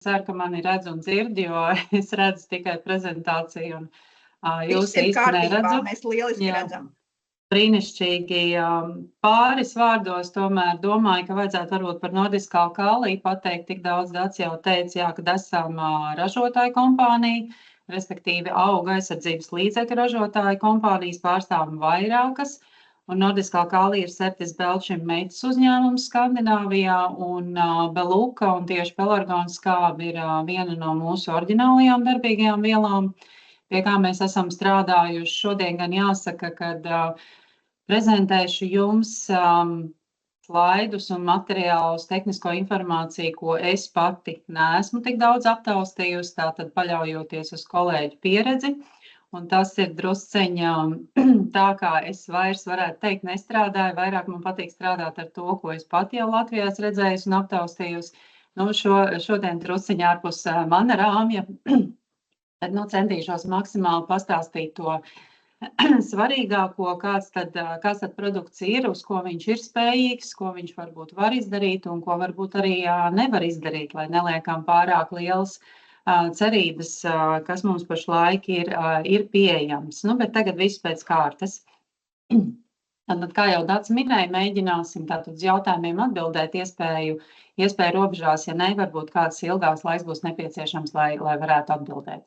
ceru, ka mani redz un dzird, jo es redzu tikai prezentāciju un jūs Viss ir īsti kārtībā, neredzu. mēs lieliski redzam. Brīnišķīgi. Pāris vārdos tomēr domāju, ka vajadzētu varbūt par Nordiska alkāliju pateikt, tik daudz Dats jau teica, jā, kad esam ražotāju kompānija, respektīvi auga aizsardzības līdzekļu ražotāju kompānijas pārstāvam vairākas. Un Nordiska alkālija ir Septis Belčim meitas uzņēmums Skandināvijā, un Beluka un tieši pelargona skābe ir viena no mūsu oriģinālajām darbīgajām vielām, pie kā mēs esam strādājuši. Šodien gan jāsaka, kad prezentēšu jums slaidus un materiālus, tehnisko informāciju, ko es pati neesmu tik daudz aptaustījusi, tātad paļaujoties uz kolēģu pieredzi. Un tas ir drusceņā tā, kā es vairs varētu teikt nestrādāju, vairāk man patīk strādāt ar to, ko es pati jau Latvijā redzējusi un aptaustījusi. Nu, šodien drusceņā ārpus mana rāmja, tad centīšos maksimāli pastāstīt to svarīgāko, kāds tad produkts ir, uz ko viņš ir spējīgs, ko viņš varbūt var izdarīt un ko varbūt arī nevar izdarīt, lai neliekam pārāk lielas cerības, kas mums pašlaik ir pieejams. Nu, bet tagad viss pēc kārtas. Tad, kā jau Dats minēja, mēģināsim tātad uz jautājumiem atbildēt iespēju robežās, ja ne, varbūt kāds ilgāks laiks būs nepieciešams, lai varētu atbildēt.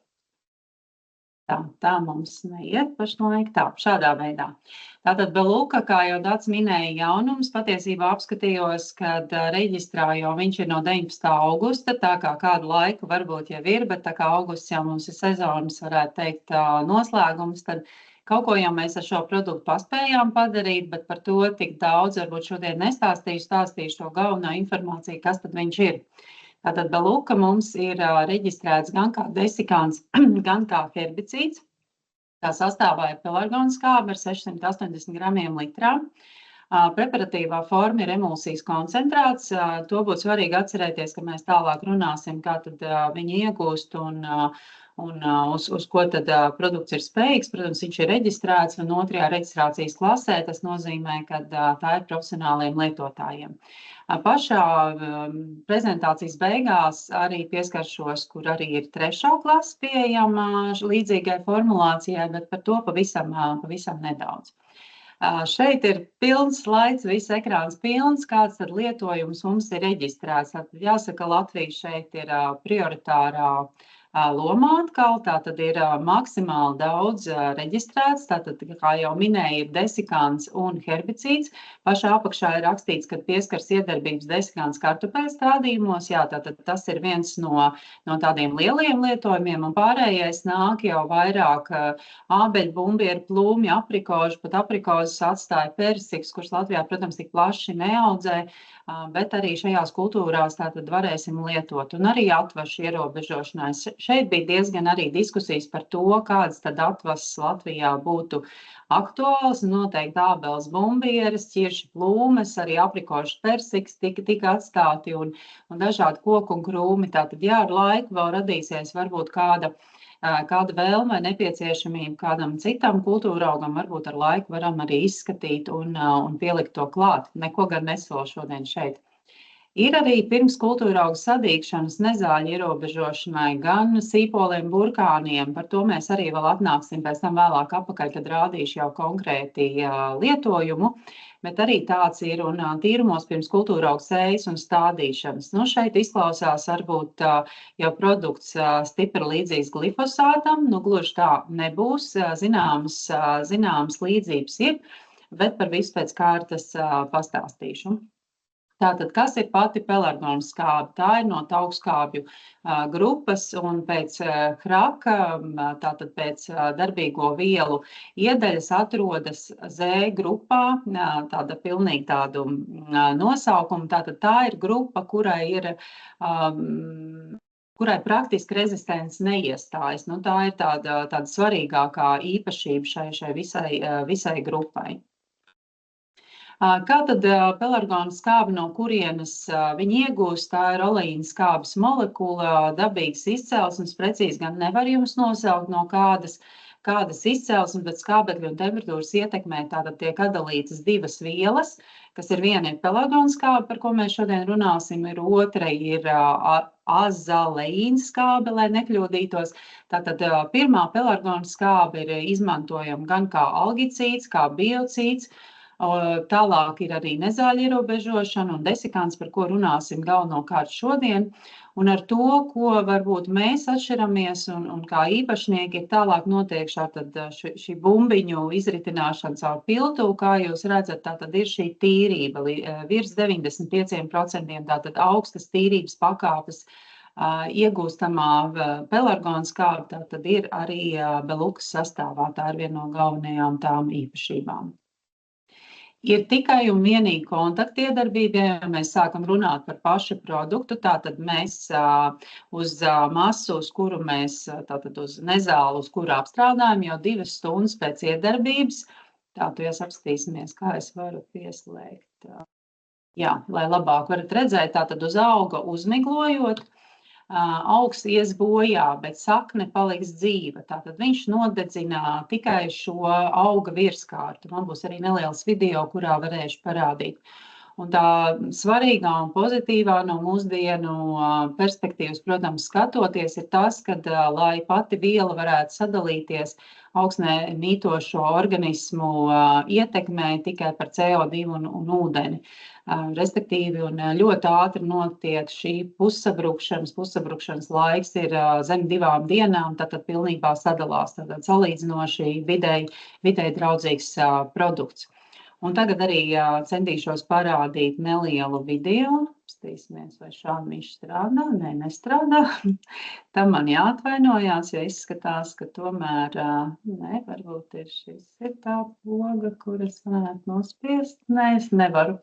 Tā mums neiet pašlaik. Šādā veidā. Tātad Beluka, kā jau Dats minēja, jaunums, patiesībā apskatījos, kad reģistrā jau viņš ir no 19. augusta, tā kā kādu laiku varbūt jau ir, bet tā kā augusts jau mums ir sezonas, varētu teikt, noslēgums, tad kaut ko jau mēs ar šo produktu paspējām padarīt, bet par to tik daudz varbūt šodien stāstīšu to galveno informāciju, kas tad viņš ir. Tātad Beluka mums ir reģistrēts gan kā desikāns, gan kā herbicīds. Tā sastāvā ir pelargona skābe ar 680 gramiem litrā. Preparatīvā forma ir emulsijas koncentrāts. To būtu svarīgi atcerēties, ka mēs tālāk runāsim, kā tad viņi iegūst un uz ko tad produkts ir spējīgs. Protams, viņš ir reģistrēts un 2. reģistrācijas klasē. Tas nozīmē, ka tā ir profesionāliem lietotājiem. Pašā prezentācijas beigās arī pieskaršos, kur arī ir 3. klase pieejama līdzīgai formulācijai, bet par to pavisam nedaudz. Šeit ir pilns slaids, viss ekrāns pilns, kāds tad lietojums mums ir reģistrēts. Jāsaka, Latvija šeit ir prioritārā lomā atkal, tātad ir maksimāli daudz reģistrēts, tātad, kā jau minēja, ir desikāns un herbicīds. Pašā apakšā ir rakstīts, ka pieskars iedarbības desikāns kartupeļu stādījumos, jā, tātad tas ir viens no tādiem lieliem lietojumiem, un pārējais nāk jau vairāk ābeļu, bumbieru, plūmi, aprikožu, pat aprikozes atstāja persiks, kurš Latvijā, protams, tik plaši neaudzē, bet arī šajās kultūrās tātad varēsim lietot, un arī atvašu ierobežošanai. Šeit bija diezgan arī diskusijas par to, kādas tad atvases Latvijā būtu aktuāls, noteikti ābeles, bumbieres, ķirši, plūmes, arī aprikožu persiks tika atstāti un dažādi koku un krūmi. Tātad, jā, ar laiku vēl radīsies varbūt kāda vēlme vai nepieciešamība kādam citam kultūraugam, varbūt ar laiku varam arī izskatīt un pielikt to klāt. Neko gan nesolu šodien šeit. Ir arī pirms kultūraugu sadīgšanas nezāļu ierobežošanai gan sīpoliem, burkāniem. Par to mēs arī vēl atnāksim pēc tam vēlāk apakaļ, kad rādīšu jau konkrēti lietojumu. Bet arī tāds ir un tīrumos pirms kultūraugu sējas un stādīšanas. Nu, šeit izklausās varbūt jau produkts stipri līdzīgs glifosātam. Nu, gluži tā nebūs. Zināmas līdzības ir, bet par visu pēc kārtas pastāstīšu. Tātad, kas ir pati pelargona skābe? Tā ir no taukskābju grupas un pēc kraka, tātad pēc darbīgo vielu iedaļas atrodas Z grupā, tāda pilnīgi tādu nosaukumu. Tātad tā ir grupa, kurai praktiski rezistence neiestājas. Nu, tā ir tāda svarīgākā īpašība šai visai grupai. Kā tad pelargona skābe, no kurienes viņi iegūst? Tā ir oleīna skābes molekula, dabīgas izcelsmes, precīzi gan nevar jums nosaukt no kādas izcelsmes, bet skābekļa un temperatūras ietekmē tātad tiek atdalītas divas vielas. kas ir viena ir pelargonskābe, par ko mēs šodien runāsim, otra ir azaleīnskābe, lai nekļūdītos. Tātad pirmā pelargonskābe ir izmantojama gan kā algicīds, kā biocīds. Tālāk ir arī nezāļu ierobežošana un desikants, par ko runāsim galvenokārt šodien. Un ar to, ko varbūt mēs atšķiramies un kā īpašnieki, ir tālāk notiek šī bumbiņu izritināšana caur piltuvu, kā jūs redzat, tātad ir šī tīrība virs 95%, tātad augstas tīrības pakāpes iegūstamā pelargonskābe, tātad ir arī belukas sastāvā, tā ir viena no galvenajām tām īpašībām. Ir tikai un vienīgi kontaktiedarbība, ja mēs sākam runāt par pašu produktu, tātad mēs uz masu, uz kuru mēs, tātad uz nezālu, uz kuru apstrādājam jau 2 stundas pēc iedarbības. Tātad mēs apskatīsimies, kā es varu pieslēgt. Jā, lai labāk varat redzēt, tātad uz auga uzmiglojot, augs ies bojā, bet sakne paliks dzīva. Tātad viņš nodedzina tikai šo auga virskārtu. Man būs arī neliels video, kurā varēšu parādīt. Un tā svarīgā un pozitīvā no mūsdienu perspektīvas, protams, skatoties, ir tas, ka, lai pati viela varētu sadalīties, augsnē mītošo organismu ietekmē tikai par CO2 un ūdeni. Respektīvi, un ļoti ātri notiek šī pussabrukšanas laiks ir zem 2 dienām, tātad pilnībā sadalās, tātad salīdzinoši vidēji draudzīgs produkts. Un tagad arī centīšos parādīt nelielu video. Skatīsimies, vai šādi viņš strādā. Nē, nestrādā. Tam man jāatvainojās, jo izskatās, ka tomēr, nē, varbūt šis ir tā poga, kuras varētu nospiest. Nē, es nevaru.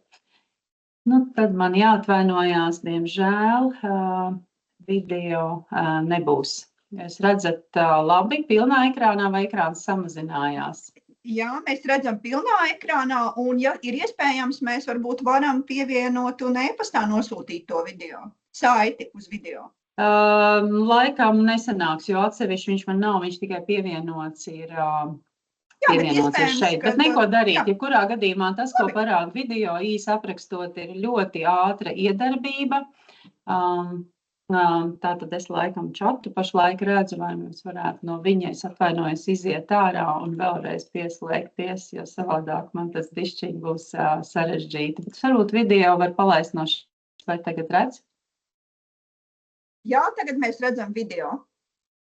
Nu, tad man jāatvainojās, diemžēl, video nebūs. Jūs redzat labi pilnā ekrānā vai ekrāns samazinājās? Jā, mēs redzam pilnā ekrānā, un, ja ir iespējams, mēs varbūt varam pievienot un e-pastā nosūtīt to video, saiti uz video. Laikam nesanāks, jo atsevišķi viņš man nav, viņš tikai pievienots ir šeit. Bet neko darīt, ja kurā gadījumā tas, ko parāda video, īsi aprakstot, ir ļoti ātra iedarbība. Tātad es laikam čatu pašlaik redzu, vai mēs varētu no viņa, es atvainojos, iziet ārā un vēlreiz pieslēgties, jo savādāk man tas bišķiņ būs sarežģīti. Bet varbūt video var palaist no šeit, vai tagad redz? Jā, tagad mēs redzam video.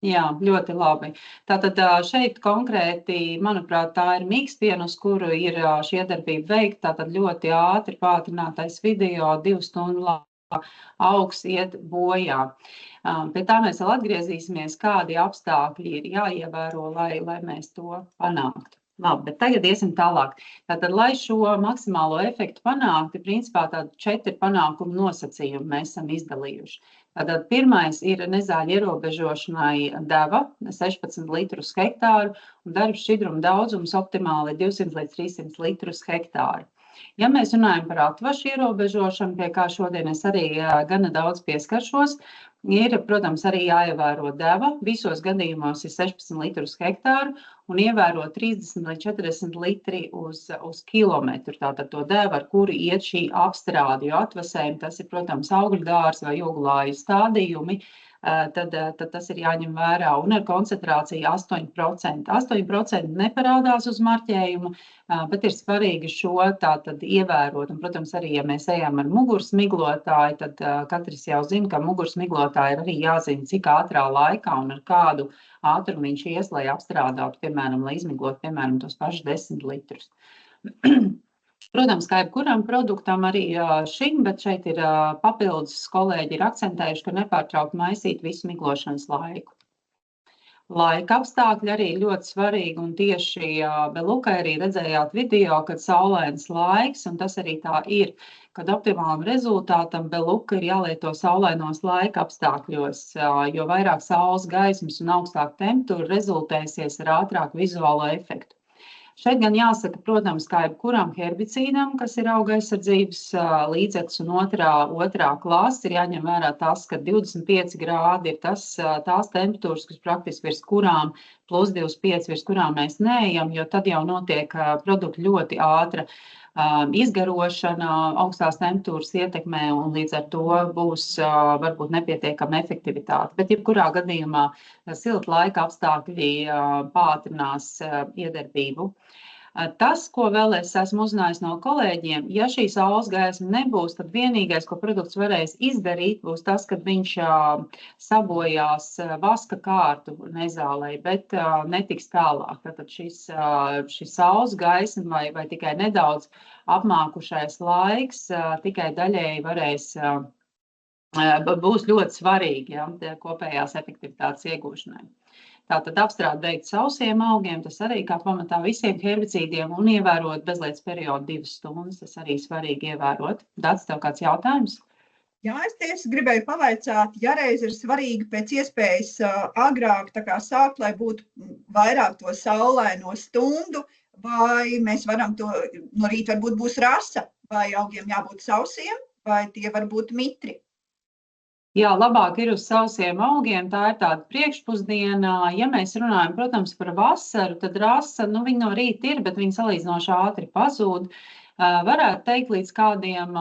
Jā, ļoti labi. Tātad šeit konkrēti, manuprāt, tā ir mikstiena, uz kuru ir šī iedarbība veikta, tātad ļoti ātri pātrinātais video, 2 stundu laikā. Augs iet bojā. Pie tā mēs vēl atgriezīsimies, kādi apstākļi ir jāievēro, lai mēs to panāktu. Labi, bet tagad iesim tālāk. Tātad, lai šo maksimālo efektu panāktu, principā tādi 4 panākumu nosacījumi mēs esam izdalījuši. Tātad pirmais ir nezāļu ierobežošanai deva 16 litrus hektāru un darba šķidruma daudzums optimāli 200 līdz 300 litrus hektāru. Ja mēs runājam par atvašu ierobežošanu, pie kā šodien es arī gana daudz pieskaršos, ir, protams, arī jāievēro deva. Visos gadījumos ir 16 litrus hektāru un ievēro 30 līdz 40 litri uz kilometru. Tātad to devu, ar kuru iet šī apstrāde, jo atvasējumi tas ir, protams, augļu dārza vai uglāju stādījumi. Tad tas ir jāņem vērā un ar koncentrāciju 8%. 8% neparādās uz marķējumu, bet ir svarīgi šo tātad ievērot. Un, protams, arī, ja mēs ejam ar mugursmiglotāju, tad katrs jau zina, ka mugursmiglotāji ir arī jāzina, cik ātrā laikā un ar kādu ātrumu viņš ies, lai apstrādātu, piemēram, lai izmiglot, piemēram, tos pašus 10 litrus. Protams, kā jebkuram produktam arī šim, bet šeit ir papildus kolēģi ir akcentējuši, ka nepārtraukt maisīt visu miglošanas laiku. Laika apstākļi arī ļoti svarīgi, un tieši Belukai arī redzējāt video, kad saulains laiks, un tas arī tā ir, kad optimālam rezultātam Beluka ir jālieto saulainos laika apstākļos, jo vairāk saules gaismas un augstāk temperatūra rezultēsies ar ātrāku vizuālo efektu. Šeit gan jāsaka, protams, kā jebkuram herbicīdam, kas ir auga aizsardzības līdzeklis un otrā klase, ir jāņem vērā tas, ka 25 grādi ir tās temperatūras, kas praktiski virs kurām +25, virs kurām mēs neejam, jo tad jau notiek produktu ļoti ātra izgarošana augstās temperatūras ietekmē, un līdz ar to būs varbūt nepietiekama efektivitāte. Bet jebkurā gadījumā silta laika apstākļi pātrinās iedarbību. Tas, ko vēl es esmu uzzinājis no kolēģiem, ja šī saules gaisma nebūs, tad vienīgais, ko produkts varēs izdarīt, būs tas, kad viņš sabojās vaska kārtu nezālei, bet netiks tālāk. Tātad šis saules gaisma vai tikai nedaudz apmākušais laiks tikai daļēji būs ļoti svarīgi, kopējās efektivitātes iegūšanai. Tātad apstrāde veikt sausiem augiem, tas arī kā pamatā visiem herbicīdiem, un ievērot bezlietas periodu 2 stundas, tas arī svarīgi ievērot. Dats, tev kāds jautājums? Jā, es tieši gribēju pavaicāt, ja reiz ir svarīgi pēc iespējas agrāk sākt, lai būtu vairāk to saulaino stundu, vai mēs varam to, no rīta varbūt būs rasa, vai augiem jābūt sausiem, vai tie var būt mitri? Jā, labāk ir uz sausiem augiem, tā ir tāda priekšpusdiena. Ja mēs runājam, protams, par vasaru, tad rasa, viņa no rīta ir, bet viņa salīdzinoši ātri pazūd. Varētu teikt līdz kādiem,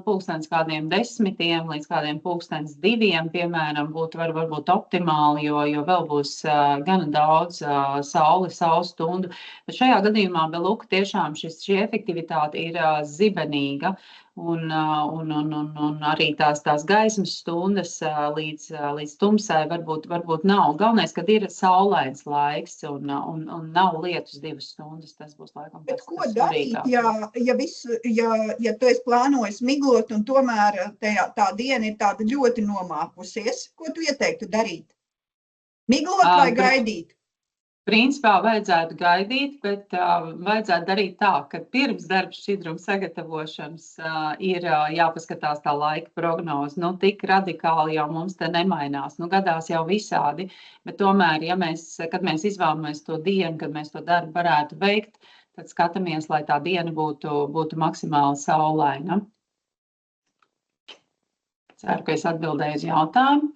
pulkstens kādiem 10, līdz kādiem pulkstens 2, piemēram, būtu varbūt optimāli, jo vēl būs gana daudz saules stundu. Bet šajā gadījumā Beluga tiešām šī efektivitāte ir zibenīga. Un arī tās gaismas stundas līdz tumsai varbūt nav. Galvenais, kad ir saulains laiks un nav lietus 2 stundas, tas būs laikam tas. Bet ko darīt, ja tu esi plānojis miglot un tomēr tā diena ir tāda ļoti nomākusies? Ko tu ieteiktu darīt? Miglot vai gaidīt? Principā vajadzētu gaidīt, bet vajadzētu darīt tā, ka pirms darba šķidruma sagatavošanas ir jāpaskatās tā laika prognoze. Tik radikāli jau mums te nemainās. Gadās jau visādi, bet tomēr, kad mēs izvēlamies to dienu, kad mēs to darbu varētu veikt, tad skatāmies, lai tā diena būtu maksimāli saulaina. Ceru, ka es atbildēju uz jautājumu.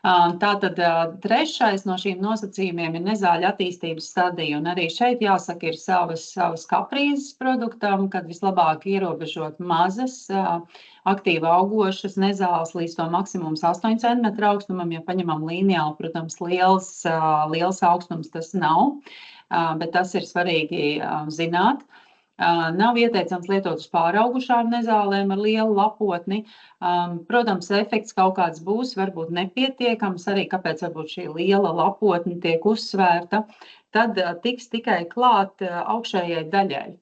Tātad trešais no šīm nosacījumiem ir nezāļu attīstības stadija, un arī šeit jāsaka ir savas kaprīzes produktam, kad vislabāk ierobežot mazas, aktīvi augošas nezāles līdz to maksimums 8 cm augstumam, ja paņemam lineāli, protams, liels augstums tas nav, bet tas ir svarīgi zināt. Nav ieteicams lietot uz pāraugušām nezālēm ar lielu lapotni. Protams, efekts kaut kāds būs, varbūt nepietiekams, arī kāpēc varbūt šī liela lapotne tiek uzsvērta, tad tiks tikai klāt augšējai daļai.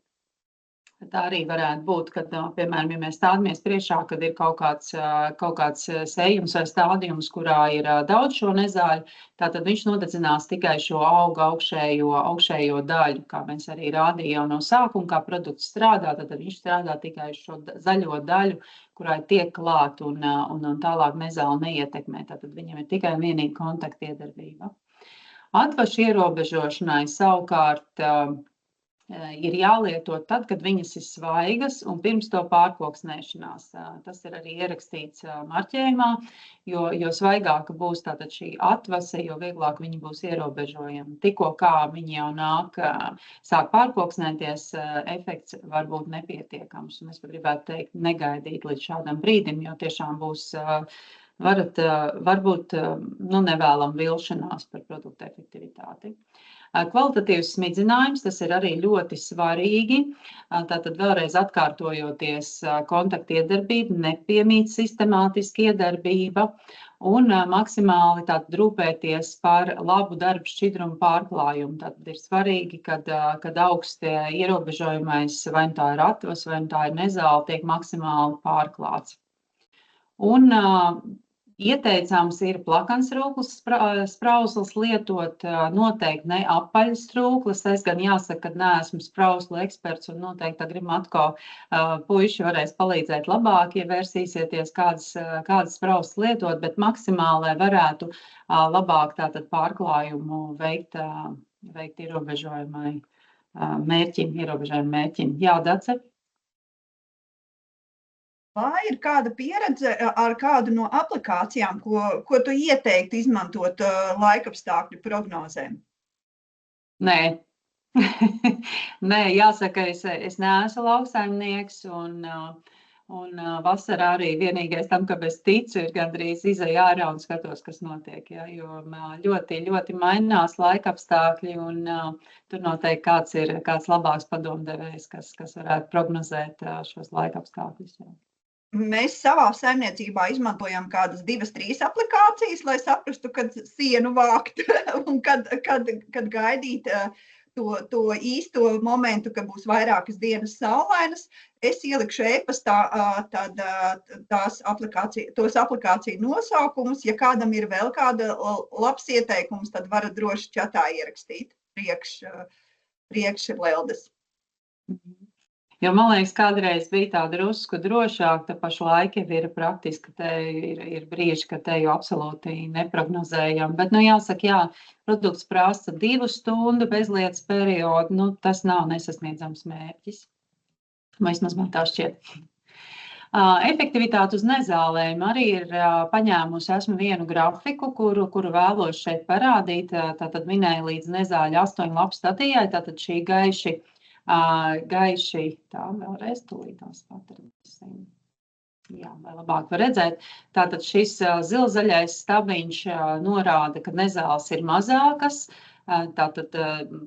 Tā arī varētu būt, kad, piemēram, ja mēs stādamies priekšā, kad ir kaut kāds sējums vai stādījums, kurā ir daudz šo nezāļu, tātad viņš nodedzinās tikai šo auga augšējo daļu, kā mēs arī rādījām no sākuma, kā produkts strādā, tad viņš strādā tikai šo zaļo daļu, kurai tiek klāt un tālāk nezāli neietekmē. Tātad viņam ir tikai vienīgi kontaktiedarbība. Atvašu ierobežošanai savukārt ir jālieto tad, kad viņas ir svaigas un pirms to pārkoksnēšanās. Tas ir arī ierakstīts marķējumā, jo svaigāka būs tātad šī atvase, jo vieglāk viņi būs ierobežojami. Tikko kā viņi jau sāk pārkoksnēties, efekts var būt nepietiekams. Un es pat gribētu teikt, negaidīt līdz šādam brīdim, jo tiešām būs varbūt nevēlam vilšanās par produktu efektivitāti. Kvalitatīvs smidzinājums, tas ir arī ļoti svarīgi. Tātad vēlreiz atkārtojoties kontaktiedarbība, nepiemīt sistemātiski iedarbība un maksimāli rūpēties par labu darbu šķidrumu pārklājumu. Tātad ir svarīgi, kad augsti ierobežojumais vai tā ir atvas, vai tā ir nezāle, tiek maksimāli pārklāts. Un ieteicams ir plakans rūklas sprauslas lietot, noteikti ne apaļas rūklas. Es gan jāsaka, ka neesmu sprauslu eksperts un noteikti Agrimatko puiši varēs palīdzēt labāk, ja vērsīsieties kādas sprauslas lietot, bet maksimāli, lai varētu labāk tātad pārklājumu veikt ierobežojumai mērķim. Jā, Dace? Vai ir kāda pieredze ar kādu no aplikācijām, ko tu ieteiktu izmantot laikapstākļu prognozēm? Nē. Nē, jāsaka, es neesmu lauksaimnieks un vasarā arī vienīgais tam, ka es ticu, ir gandrīz izej ārā un skatos, kas notiek, ja, jo ļoti, ļoti mainās laikapstākļi un tur noteikti kāds labāks padomdevējs, kas varētu prognozēt šos laikapstākļus. Ja. Mēs savā saimniecībā izmantojam kādas 2-3 aplikācijas, lai saprastu, kad sienu vākt un kad gaidīt to īsto momentu, ka būs vairākas dienas saulainas. Es ielikšu e-pastā tos aplikāciju nosaukumus. Ja kādam ir vēl kāda labs ieteikums, tad varat droši čatā ierakstīt priekšleldes. Jo, man liekas, kādreiz bija tā drusku drošāk, tā pašlaik jau ir praktiski, te ir brīži, ka te jau absolūti neprognozējam. Bet, jāsaka, jā, produkts prasa 2 stundu bezlietas periodu, tas nav nesasniedzams mērķis. Vismaz man tā šķiet. Efektivitāte uz nezālēm arī ir paņēmusi, esmu vienu grafiku, kuru vēlos šeit parādīt. Tātad minēju līdz nezāļu 8 lapu stadijai, tātad šī gaiši, tā vēlreiz tūlītās patradīsim. Jā, vai labāk var redzēt. Tātad šis zilzaļais stabiņš norāda, ka nezāles ir mazākas. Tātad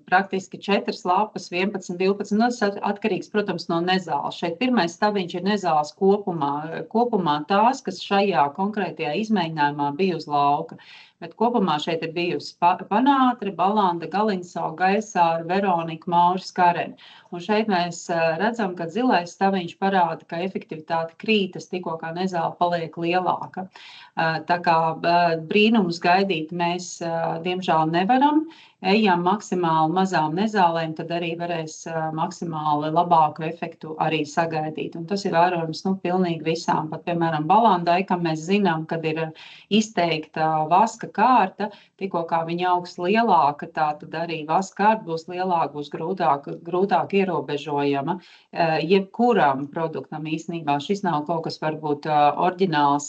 praktiski 4 lapas, 11, 12, tas atkarīgs, protams, no nezāles. Šeit pirmais stabiņš ir nezāles kopumā tās, kas šajā konkrētajā izmēģinājumā bija uz lauka. Bet kopumā šeit ir bijusi Panātre, Balanda, Galinsau, Gaisāra, Veronika, Mauris, Kareni. Un šeit mēs redzam, ka zilais stabiņš parāda, ka efektivitāte krītas tikko kā nezāle paliek lielāka. Tā kā brīnumus gaidīt mēs diemžēl nevaram. Ejam maksimāli mazām nezālēm, tad arī varēs maksimāli labāku efektu arī sagaidīt. Un tas ir vērojams pilnīgi visām. Pat, piemēram, Balandai, kam mēs zinām, kad ir izteikta vaska kārta, tikko kā viņa augs lielāka, tā tad arī vaska kārta būs lielāka, būs grūtāk ierobežojama. Jebkuram produktam īstenībā šis nav kaut kas varbūt oriģināls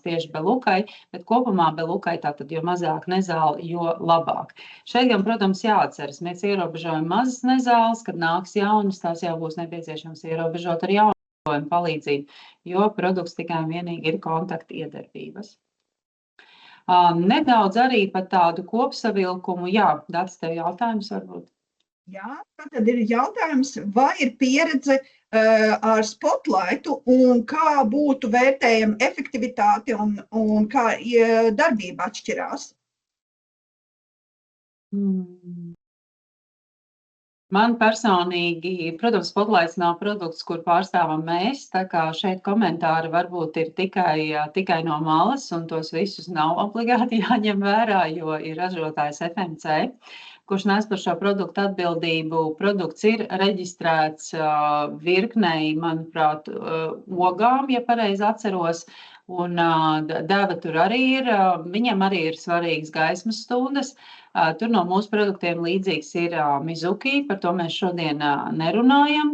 tieši belukai, bet kopumā belukai tātad jo mazāk nezāle, jo labāk. Šeit gan, protams, jāatceras, mēs ierobežojam mazas nezāles, kad nāks jaunas, tās jau būs nepieciešams ierobežot ar jaunu palīdzību, jo produkts tikai un vienīgi ir kontakta iedarbības. Nedaudz arī par tādu kopsavilkumu. Jā, Dats, tev jautājums varbūt? Jā, tad ir jautājums, vai ir pieredze ar Spotlightu un kā būtu vērtējama efektivitāte un kā darbība atšķirās? Man personīgi, protams, Spotlights nav produkts, kur pārstāvam mēs, tā kā šeit komentāri varbūt ir tikai no malas, un tos visus nav obligāti jāņem vērā, jo ir ražotājs FMC, kurš nes par šo produktu atbildību. Produkts ir reģistrēts virknei, manuprāt, ogām, ja pareizi atceros, un deva tur arī ir, viņam arī ir svarīgas gaismas stundas. Tur no mūsu produktiem līdzīgs ir Mizuki, par to mēs šodien nerunājam.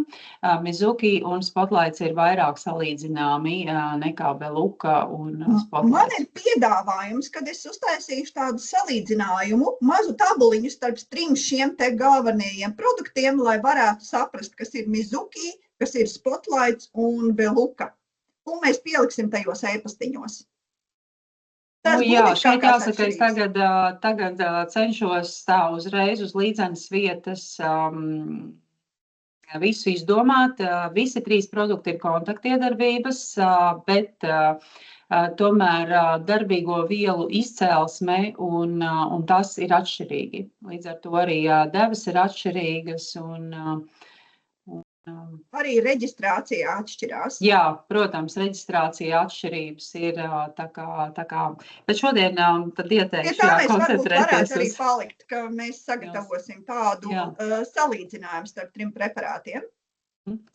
Mizuki un Spotlights ir vairāk salīdzināmi nekā Beluka un Spotlights. Man ir piedāvājums, kad es uztaisīšu tādu salīdzinājumu, mazu tabuliņu starp 3 šiem te galvenajiem produktiem, lai varētu saprast, kas ir Mizuki, kas ir Spotlights un Beluka. Un mēs pieliksim tajos e-pastiņos. Jā, šeit jāsaka, es tagad cenšos tā uzreiz uz līdzenas vietas visu izdomāt. Visi 3 produkti ir kontaktiedarbības, bet tomēr darbīgo vielu izcelsme un tas ir atšķirīgi. Līdz ar to arī devas ir atšķirīgas un arī reģistrācija atšķirās. Jā, protams, reģistrācija atšķirības ir tā kā, bet šodien tad ieteikšu, tā mēs varbūt varētu koncentrēties arī palikt, ka mēs sagatavosim tādu salīdzinājumu starp 3 preparātiem.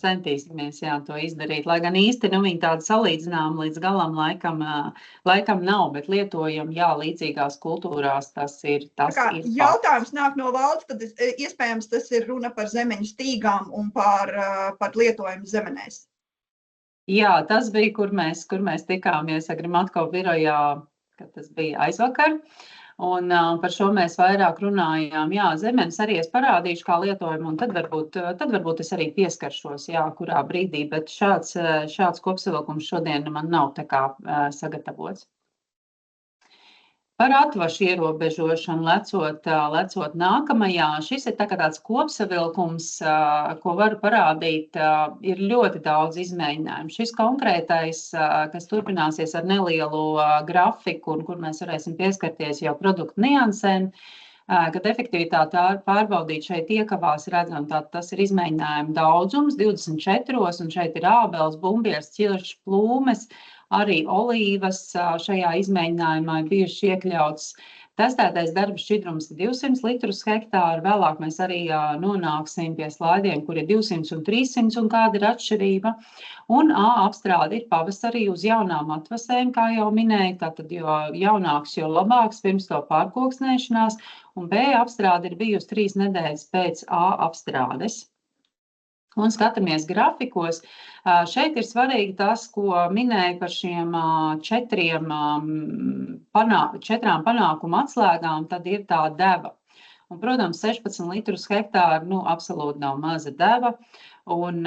Centīsimies, to izdarīt, lai gan īsti viņi tādu salīdzinājumu līdz galam laikam nav, bet lietojam, līdzīgās kultūrās tas ir. Jautājums nāk no valdes, tad iespējams tas ir runa par zemeņu stīgām un par lietojumu zemenēs. Jā, tas bija, kur mēs tikāmies Agrimatko birojā, kad tas bija aizvakar. Un par šo mēs vairāk runājām. Jā, zemenes arī es parādīšu, kā lietojumu, un tad varbūt es arī pieskaršos, jā, kurā brīdī, bet šāds kopsavilkums šodien man nav tā kā sagatavots. Par atvašu ierobežošanu lecot nākamajā, šis ir tāds kopsavilkums, ko varu parādīt, ir ļoti daudz izmēģinājumu. Šis konkrētais, kas turpināsies ar nelielu grafiku, un kur mēs varēsim pieskarties jau produktu niansēm, kad efektivitāte pārbaudīt šeit iekavās redzam, tas ir izmēģinājumu daudzums 24, un šeit ir ābeles, bumbieres, ķiršs, plūmes, arī olīvas šajā izmēģinājumā ir bijuši iekļauts. Testētais darba šķidrums ir 200 litrus hektāru, vēlāk mēs arī nonāksim pie slaidiem, kur ir 200 un 300 un kāda ir atšķirība. Un A apstrāde ir pavasarī uz jaunām atvasēm, kā jau minēju, tātad jo jaunāks, jo labāks pirms to pārkoksnēšanās, un B apstrāde ir bijusi 3 nedēļas pēc A apstrādes. Un skatāmies grafikos. Šeit ir svarīgi tas, ko minēja par šiem 4 panākumu atslēgām, tad ir tā deva. Un, protams, 16 litrus hektāru, absolūti nav maza deva. Un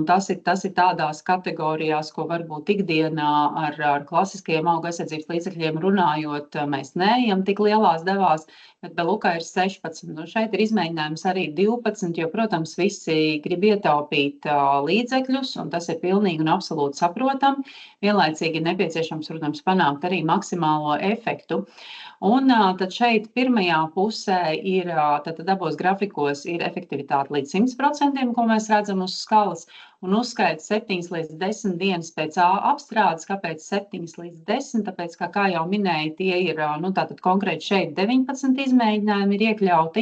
tas ir tādās kategorijās, ko varbūt ikdienā ar klasiskajiem auga aizsardzības līdzekļiem runājot, mēs neejam tik lielās devās, bet Belukā ir 16. Un šeit ir izmēģinājums arī 12, jo, protams, visi grib ietaupīt līdzekļus, un tas ir pilnīgi un absolūti saprotami. Vienlaicīgi ir nepieciešams, protams, panākt arī maksimālo efektu. Un tad šeit pirmajā pusē ir, tad abos grafikos ir efektivitāte līdz 100%, ko mēs redzam uz skalas, un uzskaita 7 līdz 10 dienas pēc A apstrādes. Kāpēc 7 līdz 10? Tāpēc, kā jau minēju, tie ir, tātad konkrēti šeit 19 izmēģinājumi ir iekļauti,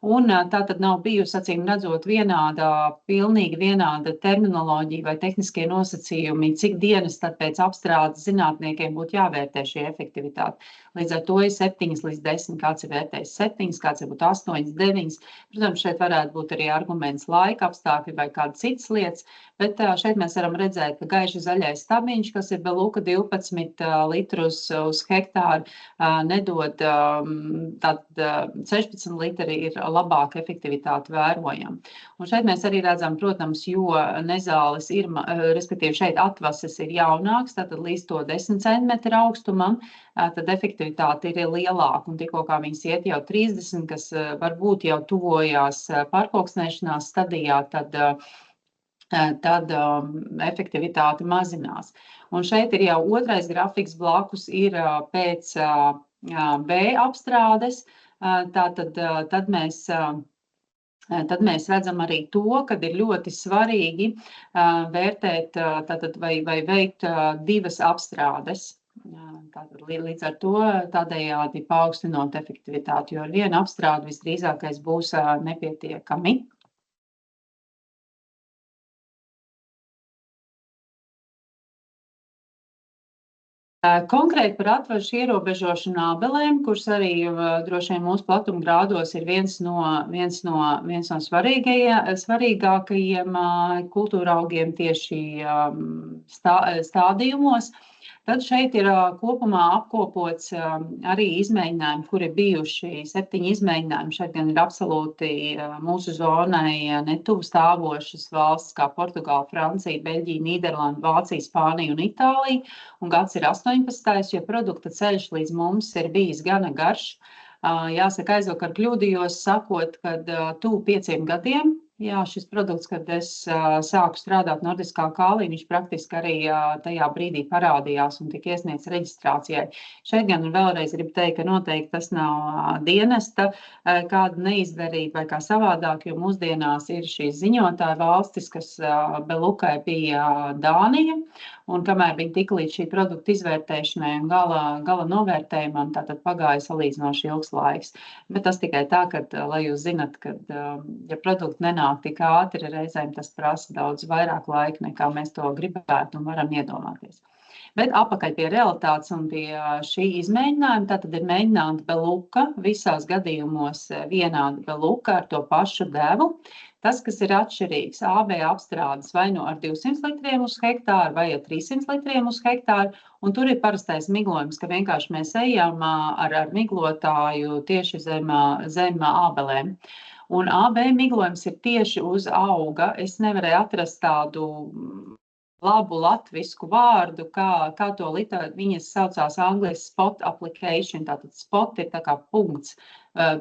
un tā tad nav bijusi, acīm redzot, pilnīgi vienāda terminoloģija vai tehniskie nosacījumi, cik dienas tad pēc apstrādes zinātniekiem būtu jāvērtē šī efektivitāte. Līdz ar to ir 7 līdz 10, kāds ir vērtējis 7, kāds ir 8, 9. Protams, šeit varētu būt arī arguments laika apstākļi vai kāda citas lietas, bet šeit mēs varam redzēt, ka gaiši zaļais stabiņš, kas ir Beluka 12 litrus uz hektāru, nedod, tad 16 litri ir labāka efektivitāte vērojama. Un šeit mēs arī redzam, protams, jo nezāles ir, respektīvi šeit atvases ir jaunāks, tātad līdz to 10 cm augstumam, tad efektivitāte ir lielāka, un tikko kā viņas iet jau 30, kas varbūt jau tuvojās pārkoksnēšanās stadijā, tad efektivitāte mazinās. Un šeit ir jau otrais grafiks blakus ir pēc B apstrādes, tad mēs redzam arī to, kad ir ļoti svarīgi vērtēt vai veikt 2 apstrādes. Tātad, līdz ar to tādējādi paaugstinot efektivitāti, jo ar vienu apstrādi visdrīzākais būs nepietiekami. Konkrēti par atvažu ierobežošanu ābelēm, kuras arī droši vien mūsu platumgrādos ir viens no svarīgākajiem kultūra augiem tieši stādījumos. Tad šeit ir kopumā apkopots arī izmēģinājumi, kur ir bijuši 7 izmēģinājumi. Šeit gan ir absolūti mūsu zonai netuvu stāvošas valsts kā Portugāla, Francija, Beļģija, Nīderlanda, Vācija, Spānija un Itālija. Un gads ir 18. jo produkta ceļš līdz mums ir bijis gana garš. Jāsaka, aizvakar kļūdījos sakot, kad tuvu 5 gadiem. Jā, šis produkts, kad es sāku strādāt Nordiskā kālī, viņš praktiski arī tajā brīdī parādījās un tika iesniegts reģistrācijai. Šeit gan vēlreiz gribu teikt, ka noteikti tas nav dienesta kāda neizdarība vai kā savādāk, jo mūsdienās ir šīs ziņotāja valstis, kas Belukai bija Dānija, un kamēr viņi tika līdz šī produkta izvērtēšanai un gala novērtējumam, tātad pagāja salīdzinoši ilgs laiks. Bet tas tikai tā, lai jūs zinat, ka ja produkti nenāk tik ātri, reizēm tas prasa daudz vairāk laika, nekā mēs to gribētu un varam iedomāties. Bet apakaļ pie realitātes un pie šī izmēģinājuma, tātad ir mēģināta beluka, visās gadījumos vienāda beluka ar to pašu devu. Tas, kas ir atšķirīgs, AB apstrādes vai nu ar 200 litriem uz hektāru vai ar 300 litriem uz hektāru, un tur ir parastais miglojums, ka vienkārši mēs ejam ar miglotāju tieši zem ābelēm. Un AB miglojums ir tieši uz auga. Es nevarēju atrast tādu labu latvisku vārdu, kā to viņas saucās angliski spot application, tātad spot ir tā kā punkts,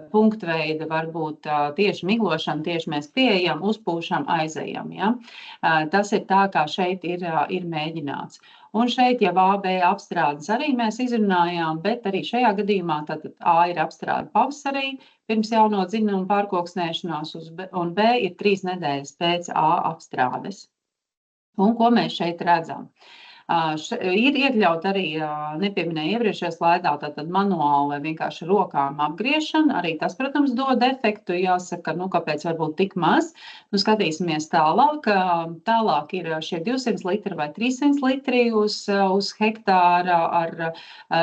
punktveida varbūt tieši miglošana, tieši mēs pieejam, uzpūšam, aizejam. Ja? Tas ir tā, kā šeit ir mēģināts. Un šeit jau AB apstrādes arī mēs izrunājām, bet arī šajā gadījumā tātad A ir apstrāde pavasarī, pirms jauno dzinumu pārkoksnēšanās, un B ir 3 nedēļas pēc A apstrādes. Un ko mēs šeit redzam? Ir iekļaut arī, nepieminēju iepriekšējā slaidā, tātad manuāli vai vienkārši rokām apgriešana. Arī tas, protams, dod efektu. Jāsaka, kāpēc varbūt tik maz. Skatīsimies tālāk. Tālāk ir šie 200 litri vai 300 litri uz hektāra.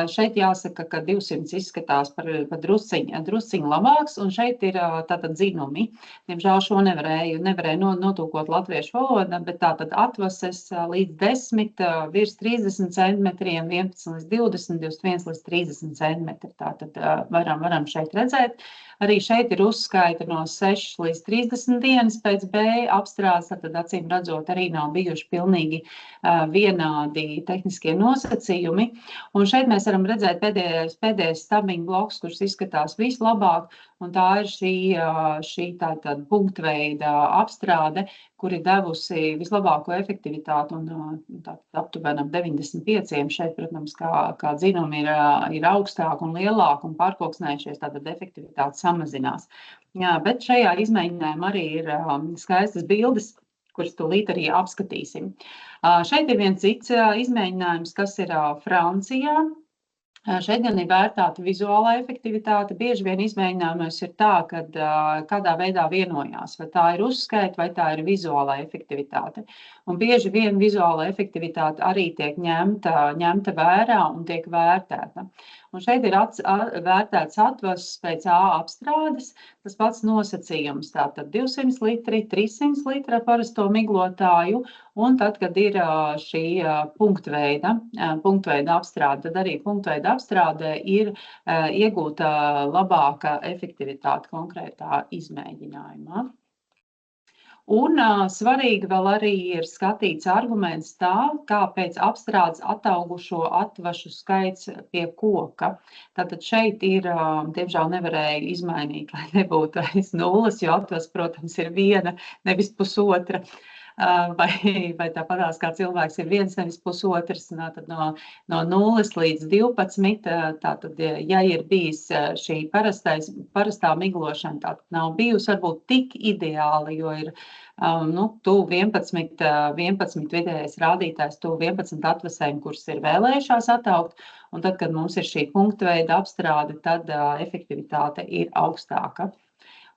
Šeit jāsaka, ka 200 izskatās par drusciņu labāks, un šeit ir tātad dzinumi. Diemžēl šo nevarēju notūkot latviešu valodā, bet tātad atvases līdz 10, virs 30 centimetriem, 11 līdz 20, 21 līdz 30 centimetri. Tātad varam šeit redzēt. Arī šeit ir uzskaita no 6 līdz 30 dienas pēc B apstrādes, tad acīm redzot arī nav bijuši pilnīgi vienādi tehniskie nosacījumi. Un šeit mēs varam redzēt pēdējais stabiņu bloks, kurš izskatās vislabāk, un tā ir šī tātad punktveida apstrāde, kur ir devusi vislabāko efektivitāti un aptuveni ap 95. Šeit, protams, kā dzinumi ir augstāk un lielāk un pārkoksnējušies, tātad efektivitāte samazinās. Jā, bet šajā izmēģinājumā arī ir skaistas bildes, kuras tūlīt arī apskatīsim. Šeit ir viens cits izmēģinājums, kas ir Francijā. Šeit gan ir vērtāta vizuālā efektivitāte. Bieži vien izmēģinājumos ir tā, ka kādā veidā vienojās, vai tā ir uzskaita, vai tā ir vizuālā efektivitāte. Un bieži vien vizuālā efektivitāte arī tiek ņemta vērā un tiek vērtēta. Un šeit ir vērtēts atvases pēc A apstrādes, tas pats nosacījums, tātad 200 litri, 300 litri ar parasto miglotāju, un tad, kad ir šī punktveida apstrāde, tad arī punktveida apstrādē ir iegūta labāka efektivitāte konkrētā izmēģinājumā. Un svarīgi vēl arī ir skatīts arguments tā, kā pēc apstrādes ataugušo atvašu skaits pie koka. Tātad šeit ir, diemžēl nevarēja izmainīt, lai nebūtu aiz nulles, jo atvas, protams, ir 1, nevis pusotra. Vai tāpatās kā cilvēks ir 1, nevis pusotrs, tad no 0 līdz 12, tātad, ja ir bijis šī parastā miglošana, tātad nav bijusi varbūt tik ideāli, jo ir tuvu 11 vidējais rādītājs, tuvu 11 atvasēm, kuras ir vēlējušās ataugt, un tad, kad mums ir šī punktveida apstrāde, tad efektivitāte ir augstāka.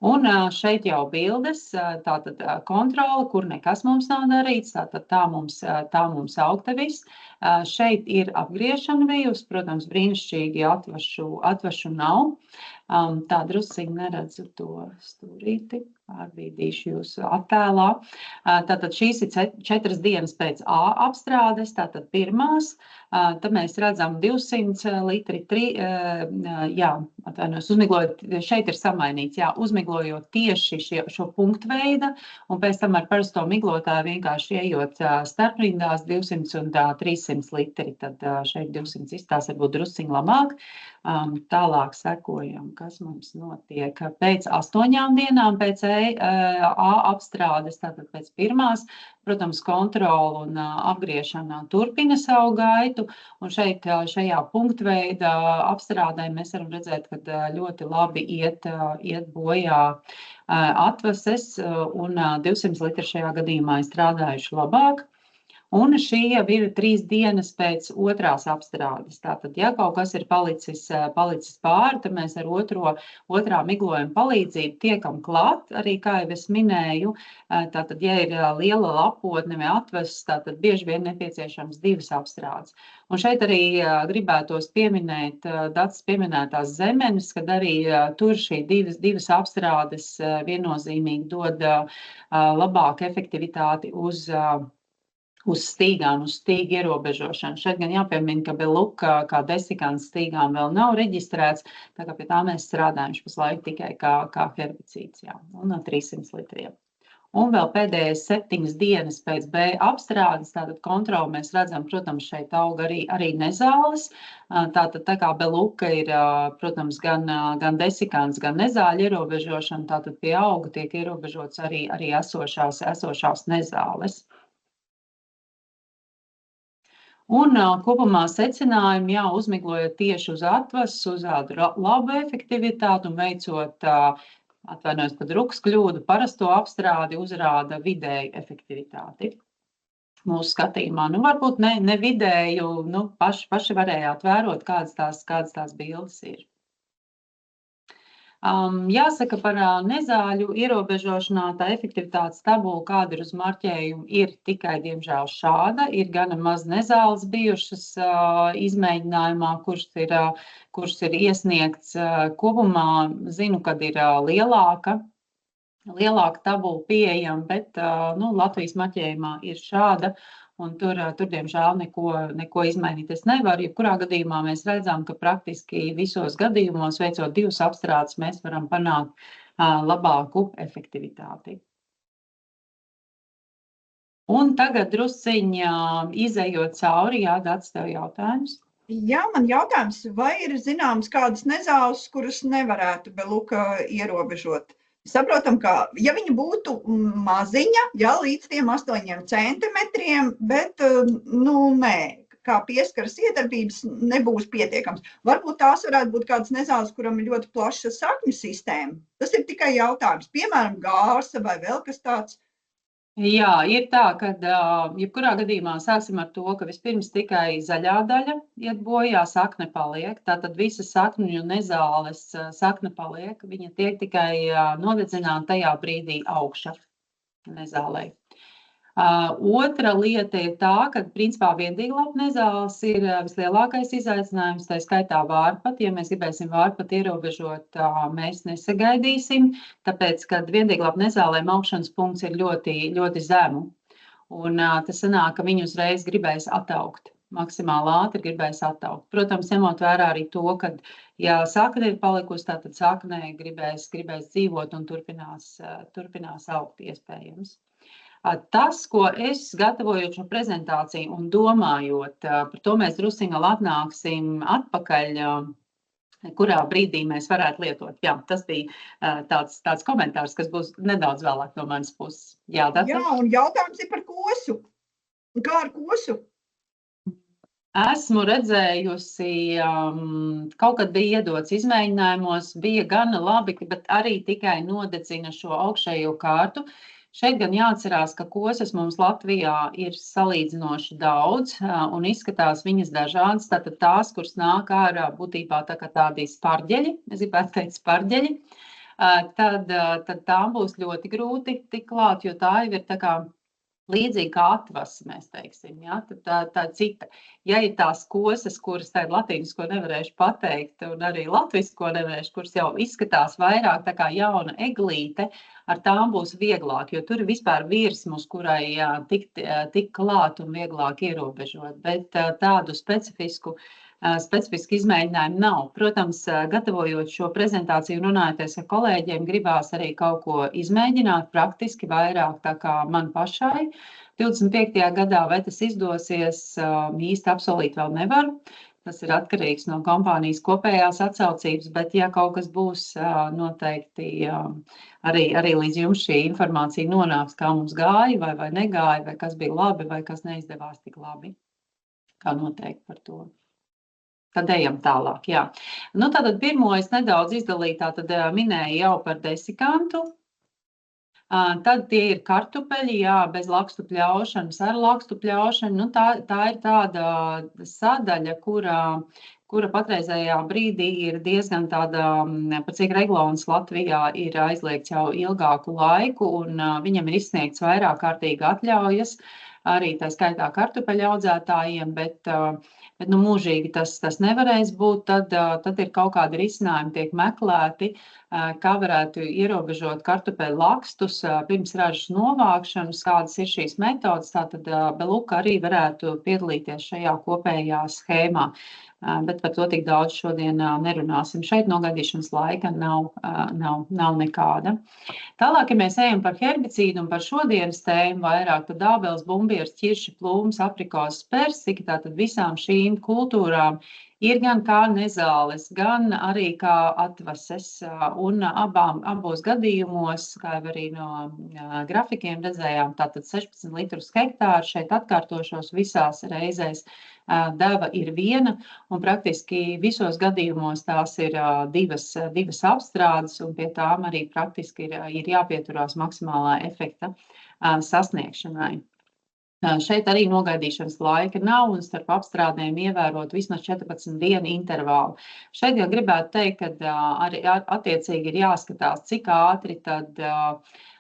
Un šeit jau bildes, tātad kontrole, kur nekas mums nav darīts, tātad tā mums augta viss. Šeit ir apgriešana bijusi, protams, brīnišķīgi atvašu nav. Tā drusciņi neredzu to stūrīti, pārbīdīšu jūsu attēlā. Tātad šīs ir 4 dienas pēc A apstrādes, tātad pirmās. Tad mēs redzam 200 litri, uzmiglojot, šeit ir samainīts, uzmiglojot tieši šo punktveida, un pēc tam ar parasto miglotāju vienkārši ejot starprindās 200 un 300 litri, tad šeit 200 izstās varbūt drusciņi labāk. Tālāk sekojam, kas mums notiek pēc 8 dienām pēc A apstrādes, tātad pēc pirmās. Protams, kontrola un apgriešana turpina savu gaitu, un šajā punktveida apstrādē mēs varam redzēt, ka ļoti labi iet bojā atvases, un 200 litri šajā gadījumā ir strādājuši labāk. Un šī jau ir 3 dienas pēc otrās apstrādes. Tātad, ja kaut kas ir palicis pāri, tad mēs ar otrā miglojuma palīdzību tiekam klāt, arī kā jau es minēju. Tātad, ja ir liela lapotne vai atveses, tātad bieži vien nepieciešams 2 apstrādes. Un šeit arī gribētos pieminēt Datas pieminētās zemenes, kad arī tur šī divas apstrādes viennozīmīgi dod labāku efektivitāti uz stīgām, uz stīgu ierobežošanu. Šeit gan jāpiemina, ka Beluga kā desikants stīgām vēl nav reģistrēts, tā kā pie tā mēs strādājam pašlaik tikai kā herbicīds, un 300 litriem. Un vēl pēdējais 7 dienas pēc B apstrādes, tātad kontroli mēs redzam, protams, šeit aug arī nezāles. Tātad tā kā Beluga ir, protams, gan desikants, gan nezāļu ierobežošana, tātad pie auga tiek ierobežots arī esošās nezāles. Un kopumā secinājumi, uzmiglojot tieši uz atvases, uzrāda labu efektivitāti un veicot, atvainojos par drukas kļūdu, parasto apstrādi uzrāda vidēju efektivitāti. Mūsu skatījumā, varbūt ne vidēju, paši varējāt vērot, kādas tās bildes ir. Jāsaka par nezāļu ierobežošanā, tā efektivitātes tabula, kāda ir uz marķējumu, ir tikai, diemžēl, šāda. Ir gana maz nezāles bijušas izmēģinājumā, kurš ir iesniegts kopumā. Zinu, kad ir lielāka tabula pieejama, bet Latvijas marķējumā ir šāda. Un tur, diemžēl, neko izmainīt es nevaru. Jebkurā gadījumā mēs redzam, ka praktiski visos gadījumos, veicot 2 apstrādes, mēs varam panākt labāku efektivitāti. Un tagad drusciņā izejot cauri, Dats, tev jautājums? Jā, man jautājums, vai ir zināms kādas nezāles, kuras nevarētu Beluga ierobežot? Saprotam, ka, ja viņa būtu maziņa, līdz tiem 8 centimetriem, bet, nē, kā pieskaras iedarbības nebūs pietiekams. Varbūt tās varētu būt kādas nezāles, kuram ir ļoti plaša sakņu sistēma. Tas ir tikai jautājums. Piemēram, gārsa vai vēl kas tāds. Jā, ir tā, ka jebkurā gadījumā sāksim ar to, ka vispirms tikai zaļā daļa iet bojā, sakne paliek. Tātad visas sakņu nezāles sakne paliek, viņa tiek tikai nodedzināta tajā brīdī augša nezālei. Otra lieta ir tā, ka principā viendīglapu nezāles ir vislielākais izaicinājums, tā skaitā vārpat. Ja mēs gribēsim vārpat ierobežot, mēs nesagaidīsim, tāpēc, ka viendīglapu nezālēm augšanas punkts ir ļoti, ļoti zemu. Un tas sanāk, ka viņi uzreiz gribēs attaukt. Maksimāli ātri gribēs attaukt. Protams, ņemot vērā arī to, ka, ja sakne ir palikusi, tad saknē gribēs dzīvot un turpinās augt iespējams. Tas, ko es gatavojot šo prezentāciju un domājot, par to mēs drusciņ vēl atnāksim atpakaļ, kurā brīdī mēs varētu lietot. Jā, tas bija tāds komentārs, kas būs nedaudz vēlāk no manas puses. Jā, Data? Jā, un jautājums ir par kosu. Kā ar kosu? Esmu redzējusi, kaut kad bija iedots izmēģinājumos, bija gana labi, bet arī tikai nodedzina šo augšējo kārtu. Šeit gan jāatcerās, ka kosas mums Latvijā ir salīdzinoši daudz un izskatās viņas dažādas. Tātad tās, kuras nāk ārā būtībā tādi sparģeļi, es gribētu teikt sparģeļi, tad tām būs ļoti grūti tikt klāt, jo tā jau ir tā kā līdzīgi kā atvasa, mēs teiksim, tā cita. Ja ir tās kosas, kuras tādu latīnisko nevarēšu pateikt, un arī latvisko nevarēšu, kuras jau izskatās vairāk tā kā jauna eglīte, ar tām būs vieglāk, jo tur ir vispār virsma, uz kurai tik klāt un vieglāk ierobežot, bet tādu specifisku izmēģinājumu nav. Protams, gatavojot šo prezentāciju un runājoties ar kolēģiem, gribās arī kaut ko izmēģināt praktiski vairāk tā kā man pašai. 25. gadā, vai tas izdosies, īsti apsolīt vēl nevaru. Tas ir atkarīgs no kompānijas kopējās atsaucības, bet ja kaut kas būs, noteikti arī līdz jums šī informācija nonāks, kā mums gāja vai negāja, vai kas bija labi, vai kas neizdevās tik labi. Kā noteikti par to. Tad ejam tālāk, jā. Tātad pirmo es nedaudz izdalīju, tātad minēju jau par desikantu. Tad tie ir kartupeļi, jā, bez lakstu pļaušanas, ar lakstu pļaušanu. Nu, tā ir tāda sadaļa, kura patreizējā brīdī ir diezgan tāda, par cik reglāns Latvijā ir aizliegts jau ilgāku laiku, un viņam ir izsniegts vairāk kārtīgi atļaujas, arī tā skaitā kartupeļu audzētājiem, bet nu, mūžīgi tas nevarēs būt, tad ir kaut kādi risinājumi tiek meklēti, kā varētu ierobežot kartupeļu lakstus pirms ražas novākšanas, kādas ir šīs metodas, tātad Beluka arī varētu piedalīties šajā kopējā schēmā. Bet par to tik daudz šodien nerunāsim. Šeit nogaidīšanas laika nav nekāda. Tālāk, ja mēs ejam par herbicīdu un par šodienas tēmu vairāk, tad ābeles, bumbieris, ķirši, plūms, aprikoses, persika, tātad visām šīm kultūrām ir gan kā nezāles, gan arī kā atvases. Un abos gadījumos, kā jau arī no grafikiem redzējām, tātad 16 litrus hektāru, šeit atkārtošos visās reizēs deva ir viena, un praktiski visos gadījumos tās ir divas apstrādes, un pie tām arī praktiski ir jāpieturās maksimālā efekta sasniegšanai. Šeit arī nogaidīšanas laika nav, un starp apstrādēm ievērot vismaz 14 dienu intervālu. Šeit jau gribētu teikt, ka arī attiecīgi ir jāskatās, cik ātri tad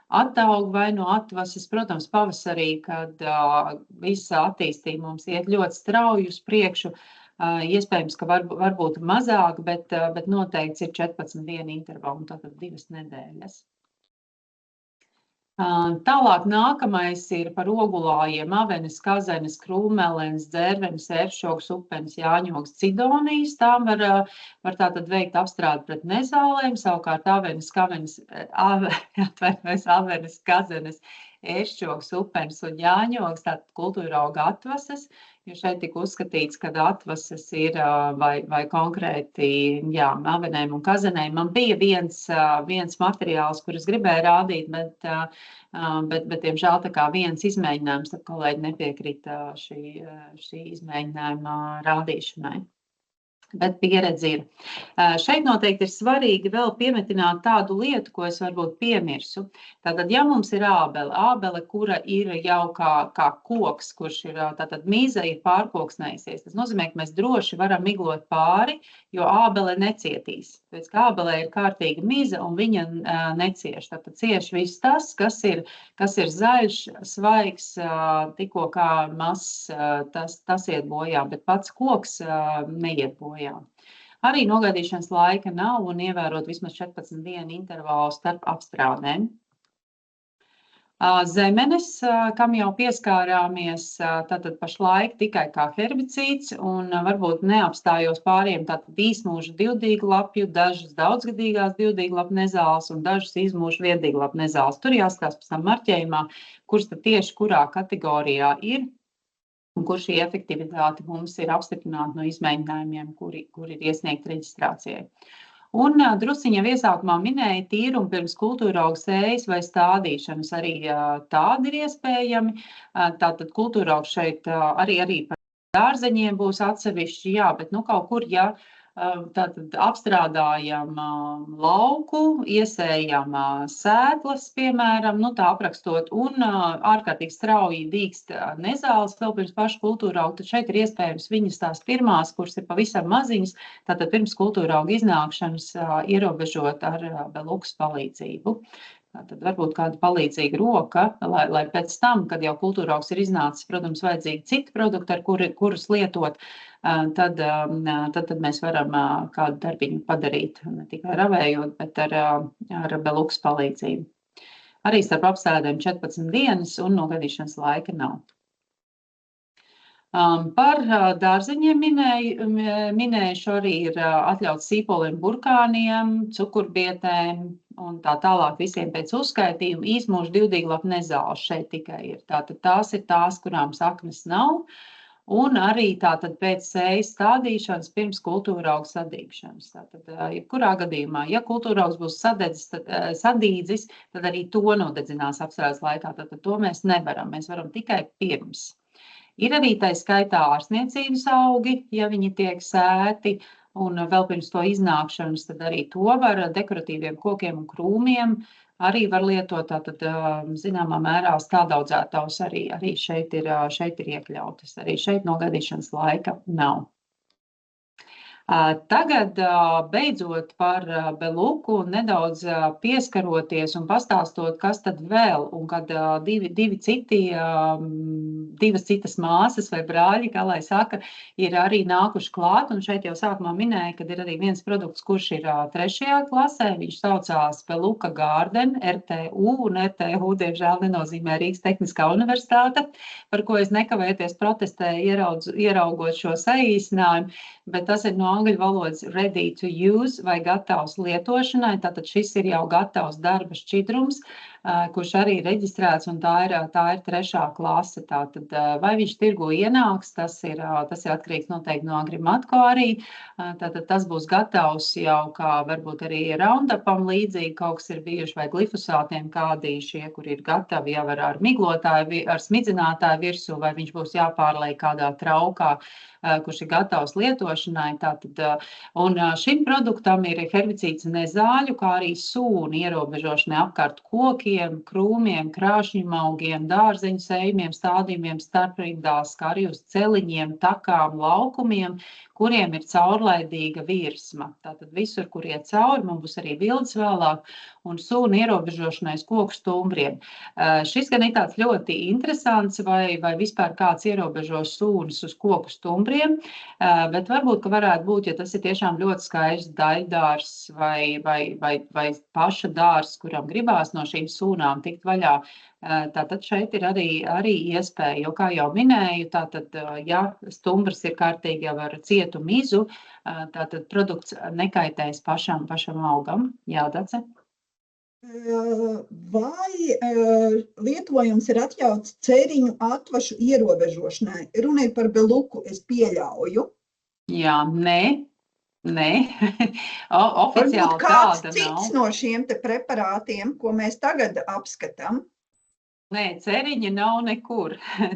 attaug vai no atvases. Protams, pavasarī, kad visa attīstība mums iet ļoti strauji uz priekšu, iespējams, ka varbūt mazāk, bet noteikti ir 14 dienu intervāli, un tātad 2 nedēļas. Tālāk nākamais ir par ogulājiem: avenes, kazenes, krūmelens, dzērvenes, ēršogs, upenes, jāņogs, cidonijas. Tām var tātad veikt apstrādi pret nezālēm, savukārt avenes, kazenes, ēršogs, upenes un jāņogs, tātad kultūrauga atvases, jo šeit tika uzskatīts, ka atvases ir vai konkrēti, jā, avenēm un kazenēm. Man bija viens materiāls, kurus gribēju rādīt, bet diemžēl tā kā viens izmēģinājums, tad kolēģi nepiekrita šī izmēģinājuma rādīšanai. Bet pieredze ir. Šeit noteikti ir svarīgi vēl piemetināt tādu lietu, ko es varbūt piemirsu. Tātad, ja mums ir ābele, kura ir jau kā koks, kurš ir tātad mīza, ir pārkoksnējusies, tas nozīmē, ka mēs droši varam miglot pāri, jo ābele necietīs. Pēc kā ābelē ir kārtīga miza un viņa necieš. Tātad cieš viss tas, kas ir zaļš, svaigs, tikko kā mazs, tas iet bojā, bet pats koks neiet bojā. Arī nogaidīšanas laika nav un ievērot vismaz 14 dienu intervālu starp apstrādēm. Zemenes, kam jau pieskārāmies, tātad pašlaik tikai kā herbicīds un varbūt neapstājos pāriem tātad īsmūža divdīglapju, dažas daudzgadīgās divdīglapju nezāles un dažas izmūža viendīglapju nezāles. Tur jāskatās pēc tam marķējumā, kuras tad tieši kurā kategorijā ir un kur šī efektivitāte mums ir apstiprināta no izmēģinājumiem, kuri ir iesniegti reģistrācijai. Un drusciņa iesākumā minēja tīrumu pirms kultūrauga sējas vai stādīšanas. Arī tādi ir iespējami. Tātad kultūraugs šeit arī par dārzeņiem būs atsevišķi, jā, bet nu kaut kur, ja tātad apstrādājam lauku, iesējam sēklas, piemēram, nu tā aprakstot, un ārkārtīgi strauji dīkst nezāles vēl pirms pašu kultūrauga, tad šeit ir iespējams viņas tās pirmās, kuras ir pavisam maziņas, tātad pirms kultūrauga iznākšanas ierobežot ar Belukas palīdzību. Tad varbūt kāda palīdzīga roka, lai pēc tam, kad jau kultūraugs ir iznācis, protams, vajadzīgi citi produkti, ar kurus lietot, tad mēs varam kādu darbiņu padarīt, ne tikai ravējot, bet ar Belukas palīdzību. Arī starp apstrādēm 14 dienas un nogaidīšanas laika nav. Par dārzeņiem minējuši arī ir atļauts sīpoliem, burkāniem, cukurbietēm un tā tālāk visiem pēc uzskaitījuma. Īsmūža divdīglapju nezāles šeit tikai ir. Tātad tās ir tās, kurām saknes nav, un arī tātad pēc sējas stādīšanas pirms kultūrauga sadīgšanas. Tātad, jebkurā gadījumā, ja kultūraugs būs sadīdzis, tad arī to nodedzinās apstrādes laikā. Tātad to mēs nevaram, mēs varam tikai pirms. Ir arī tā skaitā ārsniecības augi, ja viņi tiek sēti, un vēl pirms to iznākšanas, tad arī to var dekoratīviem kokiem un krūmiem arī var lietot. Tātad, zināmā mērā stādaudzētavas arī šeit ir iekļautas. Arī šeit nogadīšanas laika nav. Tagad beidzot par Beluku nedaudz pieskaroties un pastāstot, kas tad vēl, un kad divas citas māsas vai brāļi, kā lai saka, ir arī nākuši klāt, un šeit jau sākumā minēja, kad ir arī viens produkts, kurš ir 3. klasē, viņš saucās Beluka Garden, RTU, un RTU, diemžēl, nenozīmē Rīgas Tehniskā universitāte, par ko es nekavēties protestēju, ieraugot šo saīsinājumu, bet tas ir no angļu valodas ready to use vai gatavs lietošanai. Tātad šis ir jau gatavs darba šķidrums, kurš arī reģistrēts, un tā ir 3. klase. Tātad, vai viņš tirgu ienāks, tas ir atkarīgs noteikti no Agrimatko arī. Tātad tas būs gatavs jau kā varbūt arī Roundupam līdzīgi kaut kas ir bijuši, vai glifosātiem kādi šie, kur ir gatavi jau ar miglotāju, ar smidzinātāju virsū, vai viņš būs jāpārlej kādā traukā, kurš ir gatavs lietošanai. Tātad, un šim produktam ir herbicīds nezāļu, kā arī sūnu ierobežošanai apkārt kokiem, krūmiem, krāšņiem augiem, dārzeņu sējumiem, stādījumiem, starprindās, kā arī uz celiņiem, takām, laukumiem, kuriem ir caurlaidīga virsma. Tātad visur, kur iet cauri, man būs arī bildes vēlāk, un sūnu ierobežošanai uz koku stumbriem. Šis gan ir tāds ļoti interesants, vai vispār kāds ierobežo sūnas uz koku stumbriem, bet varbūt, ka varētu būt, ja tas ir tiešām ļoti skaists daļdārs vai paša dārs, kuram gribās no šīm sūnām tikt vaļā. Tātad šeit ir arī iespēja, jo, kā jau minēju, tātad, ja stumbrs ir kārtīgi jau ar cietu mizu, tātad produkts nekaitēs pašam augam. Jā, Dace? Vai lietojums ir atļauts ceriņu atvašu ierobežošanai? Runa ir par Beluku, es pieļauju. Jā, nē. Oficiāli varbūt kāds tāda cits nav. no šiem te preparātiem, ko mēs tagad apskatām? Nē, ceriņi nav nekur.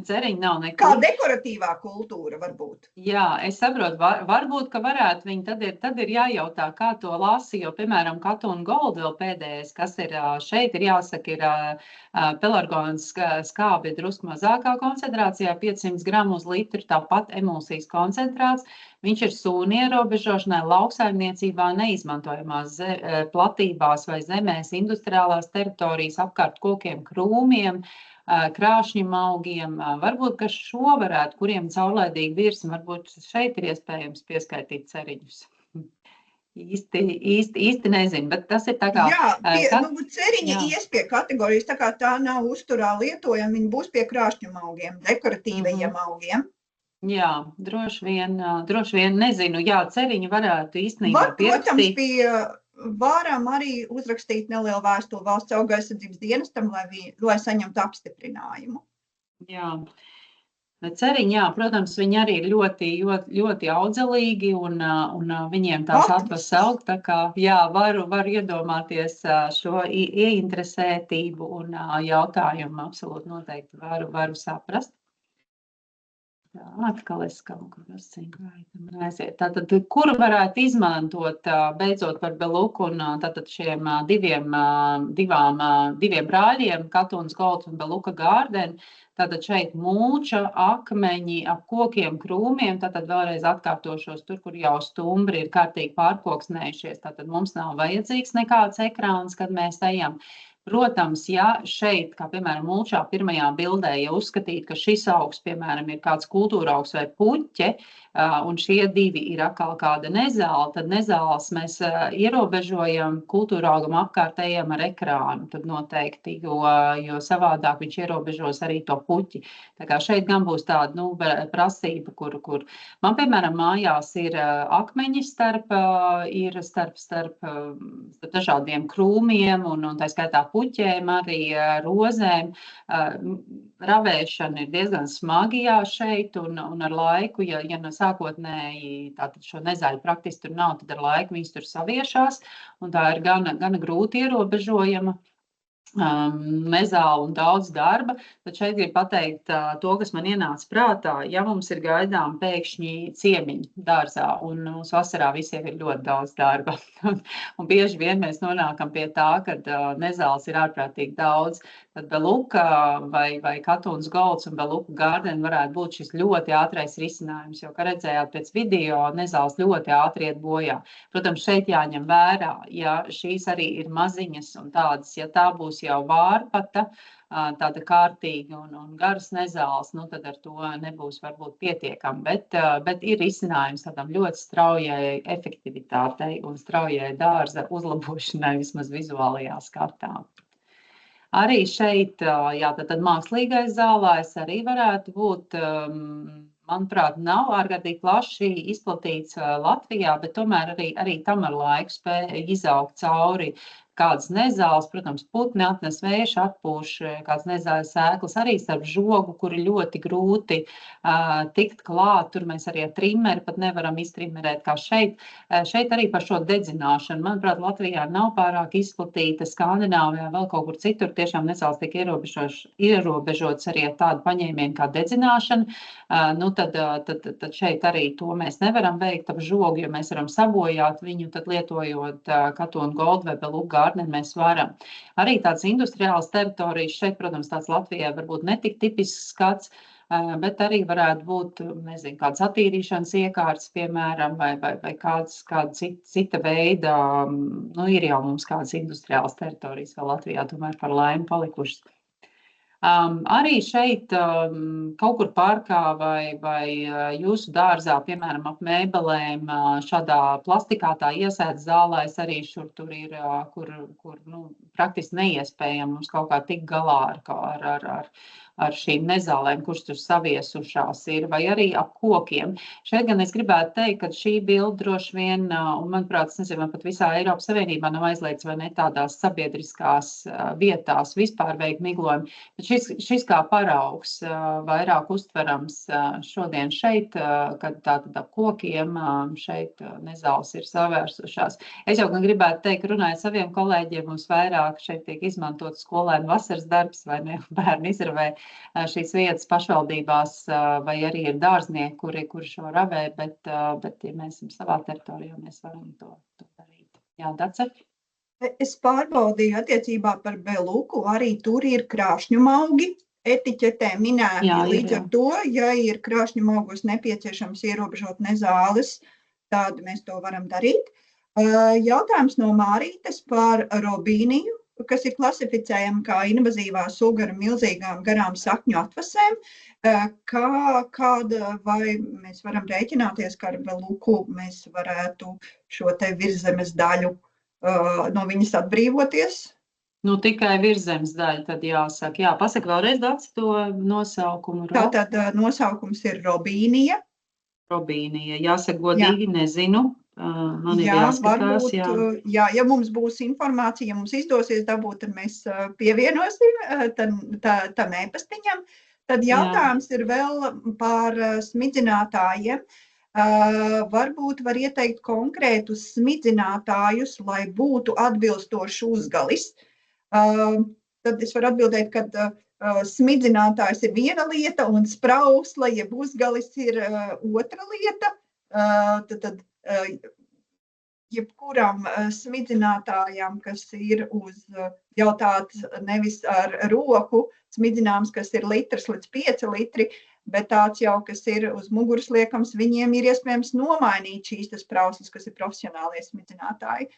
Ceriņi nav nekur. Kā dekoratīvā kultūra varbūt? Jā, es saprotu, varbūt, ka varētu viņi, tad ir jājautā, kā to lasi, jo, piemēram, Katun Gold vēl pēdējais, kas ir šeit, ir jāsaka, ir pelargonas skābi drusku mazākā koncentrācijā, 500 gramu uz litru, tāpat emulsijas koncentrāts. Viņš ir sūnu ierobežošanai lauksaimniecībā neizmantojamās platībās vai zemēs, industriālās teritorijas apkārt kokiem, krūmiem, krāšņiem augiem. Varbūt, ka šo varētu, kuriem caurlaidīgi virsma, varbūt šeit ir iespējams pieskaitīt ceriņus. Īsti nezinu, bet tas ir tā kā... Jā, ceriņi ies pie kategorijas, tā kā tā nav uzturā lietojama, viņi būs pie krāšņiem augiem, dekoratīvajiem augiem. Jā, droši vien nezinu. Jā, ceriņu varētu īstenībā pierakstīt. Protams, varam arī uzrakstīt nelielu vēstuli Valsts augu aizsardzības dienestam, lai saņemtu apstiprinājumu. Jā. Ceriņi, jā, protams, viņi arī ir ļoti audzelīgi, un viņiem tās atvases aug, tā kā, jā, varu iedomāties šo ieinteresētību un jautājumu absolūti noteikti varu saprast. Jā, atkal es kaut kur aiziet. Tātad, kuru varētu izmantot beidzot par Beluku un tātad šiem diviem brāļiem, Katuns Golds un Beluka Garden, tātad šeit mulča, akmeņi ap kokiem, krūmiem, tātad vēlreiz atkārtošos tur, kur jau stumbri ir kārtīgi pārkoksnējušies, tātad mums nav vajadzīgs nekāds ekrāns, kad mēs ejam. Protams, ja šeit, kā piemēram mulčā pirmajā bildē, ja uzskatīt, ka šis augs, piemēram, ir kāds kultūra augs vai puķe, un šie divi ir atkal kāda nezāle, tad nezāles mēs ierobežojam kultūra augam apkārtējiem ar ekrānu, tad noteikti, jo savādāk viņš ierobežos arī to puķi. Tā kā šeit gan būs tāda, prasība, kur man, piemēram, mājās ir akmeņi starp dažādiem krūmiem un tā skaitā puķēm, arī rozēm. Ravēšana ir diezgan smagi šeit, un ar laiku, ja sākotnēji tātad šo nezaļu praktiski tur nav, tad ar laiku viņas tur saviešās, un tā ir gana grūti ierobežojama. mezālu un daudz darba, tad šeit gribu pateikt to, kas man ienāca prātā. Ja mums ir gaidām pēkšņi ciemiņi dārzā, un mums vasarā visiem ir ļoti daudz darba, un bieži vien mēs nonākam pie tā, ka mezāls ir ārprātīgi daudz, tad beluka vai katūns golds un beluka gārdeni varētu būt šis ļoti ātrais risinājums, jo, kā redzējāt pēc video, mezāls ļoti ātri iet bojā. Protams, šeit jāņem vērā, ja šīs arī ir maziņas un tādas, ja tā būs jau vārpata, tāda kārtīga un garas mezāls, nu tad ar to nebūs varbūt pietiekami, bet ir risinājums tādam ļoti straujai efektivitātei un straujai dārza uzlabošanai vismaz vizuālajā skatā. Arī šeit, jā, tad mākslīgais zālājs arī varētu būt, manuprāt, nav ārkārtīgi plaši izplatīts Latvijā, bet tomēr arī tam ar laiku spēja izaugt cauri kādas nezāles, protams, putni atnes vējš, atpūš kādas nezāles sēklas, arī starp žogu, kur ir ļoti grūti tikt klāt. Tur mēs arī ar trimeri pat nevaram iztrimerēt kā šeit. Šeit arī par šo dedzināšanu, manuprāt, Latvijā nav pārāk izplatīta, Skandināvijā vēl kaut kur citur tiešām nezāles tiek ierobežotas arī ar tādu paņēmienu kā dedzināšana. Nu, tad šeit arī to mēs nevaram veikt ap žogu, jo mēs varam sabojāt viņu, tad lietojot katūnu goldu vai beluga gārdeni mēs varam. Arī tāds industriāls teritorijas šeit, protams, tāds Latvijai varbūt netik tipisks skats, bet arī varētu būt, nezinu, kāds attīrīšanas iekārtas, piemēram, vai kāda cita veida, nu, ir jau mums kādas industriālas teritorijas vēl Latvijā tomēr par laimi palikušas. Arī šeit kaut kur parkā vai jūsu dārzā, piemēram, ap mēbelēm, šādā plastikātā iesētas zālēs arī šur tur ir, kur nu, praktiski neiespējami mums kaut kā tikt galā ar šīm nezālēm, kuras tur saviesušās ir, vai arī ap kokiem. Šeit gan es gribētu teikt, ka šī bilde droši vien, un manuprāt, es nezinu, pat visā Eiropas Savienībā nav aizliegts vai ne tādās sabiedriskās vietās vispār veikt miglojumu, bet šis kā paraugs vairāk uztverams šodien šeit, kad tātad ap kokiem šeit nezāles ir savērsušās. Es jau gan gribētu teikt, runājot saviem kolēģiem, mums vairāk šeit tiek izmantot skolēnu vasaras darbs vai ne, bērnu izravē šīs vietas pašvaldībās, vai arī ir dārznieki, kuri šo ravē, bet ja mēs esam savā teritorijā, mēs varam to darīt. Jā, Dace? Es pārbaudīju attiecībā par beluku, arī tur ir krāšņu augi etiķetē minēti. Jā, līdz ar to, ja ir krāšņu augos nepieciešams ierobežot nezāles, tad mēs to varam darīt. Jautājums no Mārītes par robīniju, kas ir klasificējama kā invazīvā suga ar milzīgām garām sakņu atvasēm. Kāda vai mēs varam rēķināties, ka ar beluku mēs varētu šo te virszemes daļu no viņas atbrīvoties? Nu, tikai virszemes daļa, tad jāsaka. Jā, pasaka vēlreiz Daci to nosaukumu. Tātad nosaukums ir robīnija. Robīnija, jāsaka godīgi, nezinu. Man ir jāskatās, varbūt, ja mums būs informācija, ja mums izdosies dabūt, tad mēs pievienosim tam e-pastiņam. Tad jautājums ir vēl par smidzinātājiem. Varbūt var ieteikt konkrētus smidzinātājus, lai būtu atbilstošs uzgalis. Tad es varu atbildēt, ka smidzinātājs ir viena lieta un sprausla, jeb uzgalis ir otra lieta. Tad jebkuram smidzinātājam, kas ir uz jau tāds nevis ar roku smidzināms, kas ir litrs līdz 5 litri, bet tāds jau, kas ir uz muguras liekams, viņiem ir iespējams nomainīt šīs sprauslas, kas ir profesionālie smidzinātāji.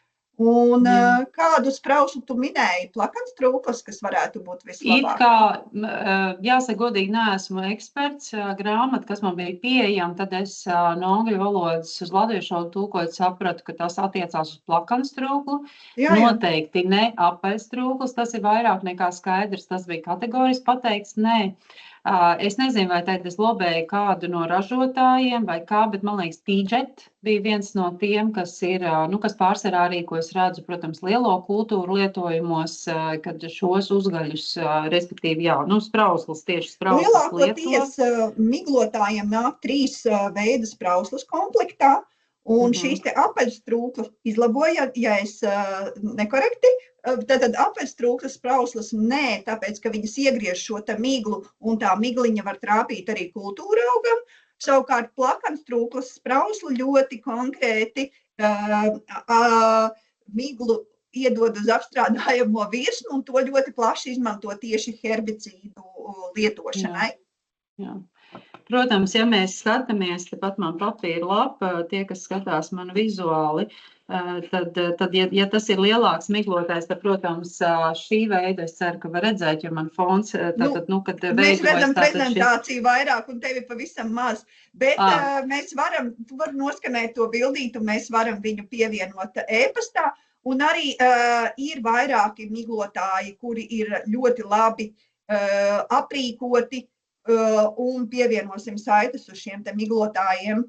Un kādu sprauslu tu minēji? Plakanstrūklas, kas varētu būt vislabāk? It kā, jāsaka godīgi, neesmu eksperts. Grāmata, kas man bija pieejama, tad es no angļu valodas uz latviešu valodu tulkojot sapratu, ka tas attiecās uz plakanstrūklu. Noteikti ne apaļstrūklis, tas ir vairāk nekā skaidrs, tas bija kategoriski pateikts, nē. Es nezinu, vai tad es lobēju kādu no ražotājiem vai kā, bet man liekas, T-Jet bija viens no tiem, kas ir, kas pārsvarā arī, ko es redzu, protams, lielo kultūru lietojumos, kad šos uzgaļus, respektīvi, sprauslas, tieši sprauslas lieto. Lielākoties miglotājiem nāk 3 veida sprauslas komplektā, Un šīs te apaļstrūklas izlaboja, ja es nekorekti, tad apaļstrūklas sprauslas nē, tāpēc, ka viņas iegriež šo te miglu, un tā migliņa var trāpīt arī kultūra augam. Savukārt plakanstrūklas sprauslu ļoti konkrēti miglu iedod uz apstrādājamo virsmu, un to ļoti plaši izmanto tieši herbicīdu lietošanai. Jā. Protams, ja mēs skatāmies, tepat man papīra lapa, tie, kas skatās man vizuāli, tad ja tas ir lielāks miglotais, tad, protams, šī veida, es ceru, ka var redzēt, jo man fons, tātad, kad veidojas... Mēs redzam prezentāciju vairāk, un tevi pavisam maz, bet mēs varam noskanēt to bildītu, mēs varam viņu pievienot e-pastā, un arī ir vairāki miglotāji, kuri ir ļoti labi aprīkoti, un pievienosim saites uz šiem te miglotājiem,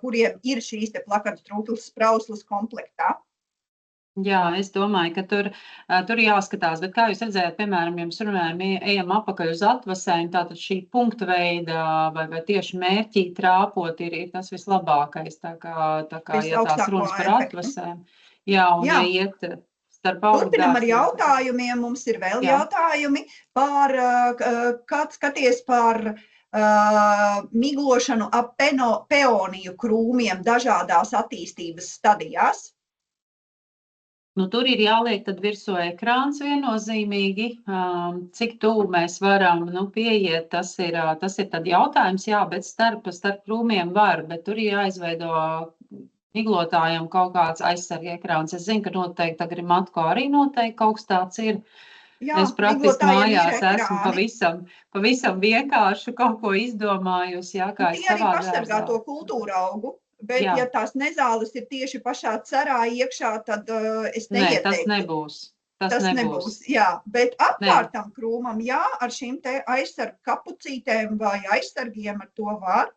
kuriem ir šīs te plakanstrūklas sprauslas komplektā. Jā, es domāju, ka tur jāskatās, bet kā jūs redzējāt, piemēram, jums runājam, ejam apakaļ uz atvasēm, tātad šī punkta veida vai tieši mērķī trāpot ir tas vislabākais, tā kā ja tās runas par atvasēm. Jā, un ja iet... Turpinam ar jautājumiem. Mums ir vēl jautājumi par, skaties par miglošanu ap peoniju krūmiem dažādās attīstības stadijās. Tur ir jāliek tad virsū ekrāns viennozīmīgi, cik tuvu mēs varam pieiet, tas ir tad jautājums, jā, bet starp krūmiem var, bet tur ir jāizveido miglotājiem kaut kāds aizsarga ekrāns. Es zinu, ka noteikti Agrimatko arī noteikti kaut kas tāds ir. Jā, es praktiski mājās esmu pavisam vienkārši kaut ko izdomājusi, jā, kā es savā dārzā. Tie arī pasargā to kultūra augu, bet ja tās nezāles ir tieši pašā cerā iekšā, tad es neieteiktu. Nē, tas nebūs. Jā, bet apkārtam krūmam, jā, ar šīm te aizsargu kapucītēm vai aizsargiem ar to var.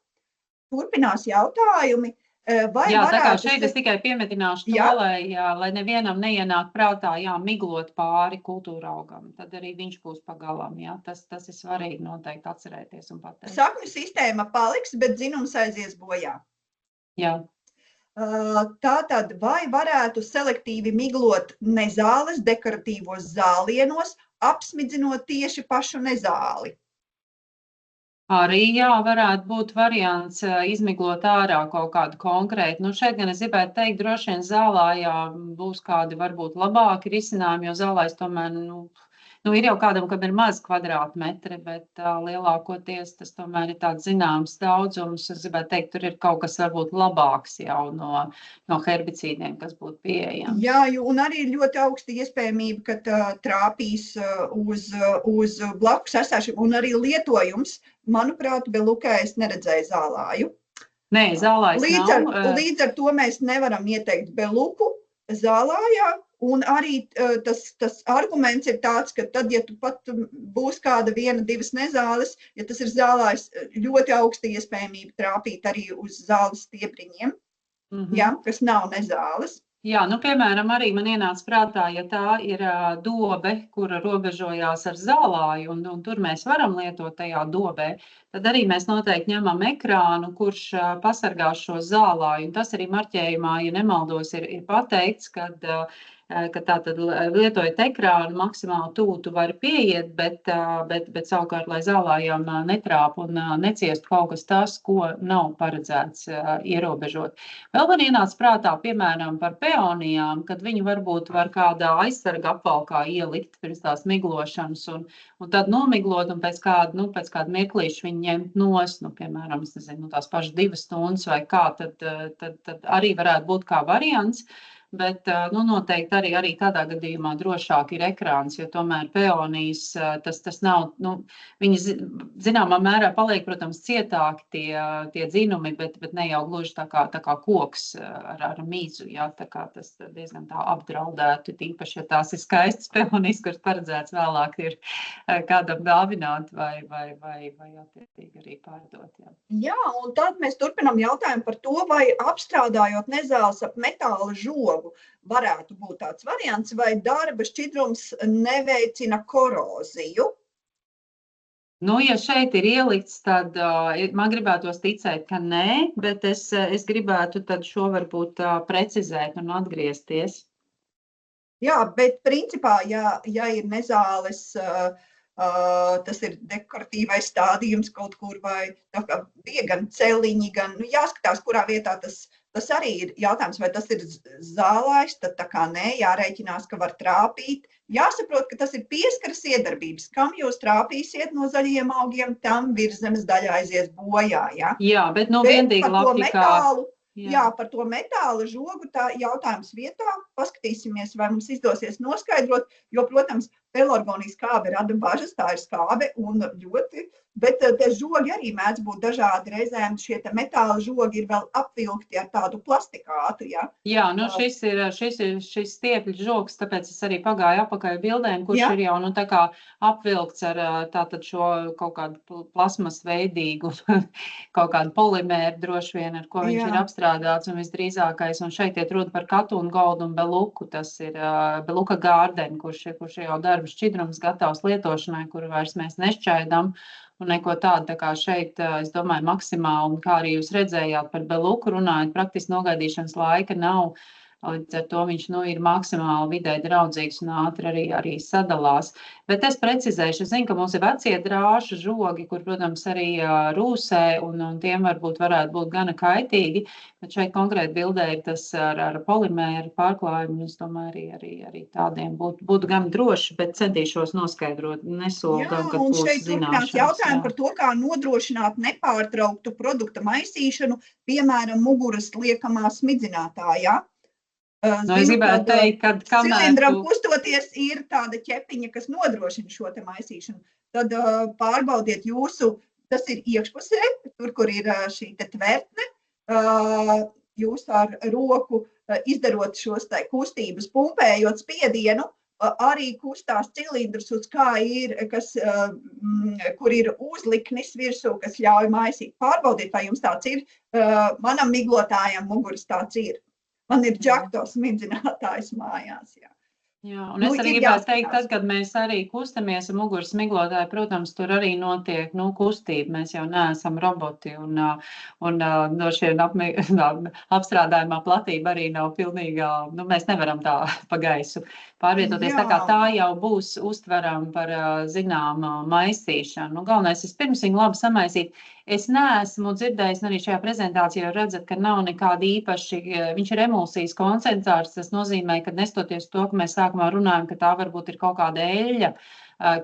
Turpinās jautājumi. Jā, tā kā šeit es tikai piemetināšu to, lai nevienam neienāk prātā, miglot pāri kultūra augam, tad arī viņš būs pagalam, jā, tas ir svarīgi noteikti atcerēties un pateikt. Sakņu sistēma paliks, bet dzinums aizies bojā. Jā. Tātad, vai varētu selektīvi miglot nezāles dekoratīvos zālienos, apsmidzinot tieši pašu nezāli? Arī, jā, varētu būt variants izmiglot ārā kaut kādu konkrētu. Šeit gan es gribētu teikt, droši vien zālā, jā, būs kādi varbūt labāki risinājumi, jo zālais tomēr, ir jau kādam, kam ir maz kvadrātmetri, bet lielākoties tas tomēr ir tāds zināms daudzums. Es gribētu teikt, tur ir kaut kas varbūt labāks jau no herbicīdiem, kas būtu pieejams. Jā, un arī ir ļoti augsta iespējamība, ka trāpīs uz blakus esāšiem un arī lietojums. Manuprāt, Belukā es neredzēju zālāju. Nē, zālājs nav. Līdz ar to mēs nevaram ieteikt Beluku zālājā. Un arī tas arguments ir tāds, ka tad, ja tu pat būs kāda 1, 2 nezāles, ja tas ir zālājs, ļoti augsta iespējamība trāpīt arī uz zāles stiebriņiem, ja, kas nav nezāles. Jā, piemēram, arī man ienāca prātā, ja tā ir dobe, kura robežojās ar zālāju, un tur mēs varam lietot tajā dobē, tad arī mēs noteikti ņemam ekrānu, kurš pasargās šo zālāju. Un tas arī marķējumā, ja nemaldos, ir pateikts, ka tātad lietojot ekrānu maksimāli tuvu tu vari pieiet, bet savukārt, lai zālājām netrāp un neciest kaut kas tas, ko nav paredzēts ierobežot. Vēl man ienāca prātā, piemēram, par peonijām, kad viņi varbūt var kādā aizsarga apvalkā ielikt pirms tās miglošanas un tad nomiglot un pēc kāda mirklīša viņi ņemt nost, piemēram, es nezinu, tās pašas 2 stundas vai kā, tad arī varētu būt kā variants. Bet noteikti arī tādā gadījumā drošāk ir ekrāns, jo tomēr peonijas tas nav, viņi zināmā mērā paliek, protams, cietāki tie dzinumi, bet ne jau gluži tā kā koks ar mīzu, jā, tā kā tas diezgan tā apdraudētu, tīpaši, ja tās ir skaistas peonijas, kuras paredzēts vēlāk ir kādam dāvināt vai attiecīgi arī pārdot. Jā. Jā, un tad mēs turpinām jautājumu par to, vai apstrādājot nezāles ap metāla žogu, varētu būt tāds variants, vai darba šķidrums neveicina koroziju? Nu, ja šeit ir ielikts, tad man gribētos ticēt, ka nē, bet es gribētu tad šo varbūt precizēt un atgriezties. Jā, bet principā, ja ir nezāles, tas ir dekoratīvais stādījums kaut kur vai tā kā bija gan celiņi, gan jāskatās, kurā vietā tas arī ir jautājums, vai tas ir zālājs, tad tā kā nē, jārēķinās, ka var trāpīt. Jāsaprot, ka tas ir pieskaras iedarbības. Kam jūs trāpīsiet no zaļiem augiem, tam virszemes daļa aizies bojā. Ja? Jā, bet no Bet viendīga par to laptikā. metālu, jā, par to metāla žogu tā jautājums vietā. Paskatīsimies, vai mums izdosies noskaidrot, jo, protams, pelargonijas skābe rada bažas, tā ir skābe un ļoti, bet te žogi arī mēdz būt dažādi. Reizēm šie te metāla žogi ir vēl apvilkti ar tādu plastikātu, ja? Jā, nu šis stiepļu žogs, tāpēc es arī pagāju apakaļ bildēm, kurš ir jau, nu tā kā apvilkts ar tātad šo kaut kādu plasmas veidīgu, kaut kādu polimēru droši vien, ar ko viņš ir apstrādāts un visdrīzākais, un šeit iet runa par Katun Gold un Beluku, tas ir Beluka Garden, kurš jau darba šķidrums gatavs lietošanai, kuru vairs mēs nešķaidām. Un neko tādu, tā kā šeit, es domāju, maksimāli, un kā arī jūs redzējāt par Beluku runājot, praktiski nogaidīšanas laika nav, līdz ar to viņš ir maksimāli vidē draudzīgs un ātri arī sadalās. Bet es precizēšu, es zinu, ka mums ir vecie drāšu žogi, kur, protams, arī rūsē, un tiem varētu būt gana kaitīgi, bet šeit konkrēti bildē ir tas ar polimēru pārklājumu, un es domāju, arī tādiem būtu gan droši, bet centīšos noskaidrot, nesolu gan, kad būs zināšanas. Un šeit turpinās jautājumu par to, kā nodrošināt nepārtrauktu produkta maisīšanu, piemēram, muguras liekamā smidzinātājā. Es gribētu teikt, ka cilindram kustoties ir tāda ķepiņa, kas nodrošina šo te maisīšanu. Tad pārbaudiet tas ir iekšpusē, tur, kur ir šī te tvertne, jūs ar roku izdarot šos te kustības, pumpējot spiedienu, arī kustās cilindrus, uz kā ir, kur ir uzliknis virsū, kas ļauj maisīt. Pārbaudiet, vai jums tāds ir. Manam miglotājam muguras tāds ir. Man ir Džakto smidzinātājs mājās, jā. Jā, un es arī gribētu teikt, tad, kad mēs arī kustamies ar muguras miglotāju, protams, tur arī notiek, kustība. Mēs jau neesam roboti, un no šiem apstrādājumā platība arī nav pilnīgā, mēs nevaram tā pa gaisu pārvietoties, tā kā tā jau būs uztveram par zināmu maisīšanu. Galvenais, vispirms viņu labi samaisīt. Es neesmu dzirdējis, arī šajā prezentācijā redzat, ka nav nekādi īpaši, viņš ir emulsijas koncentrāts, tas nozīmē, ka nestoties to, ka mēs sākumā runājam, ka tā varbūt ir kaut kāda eļļa,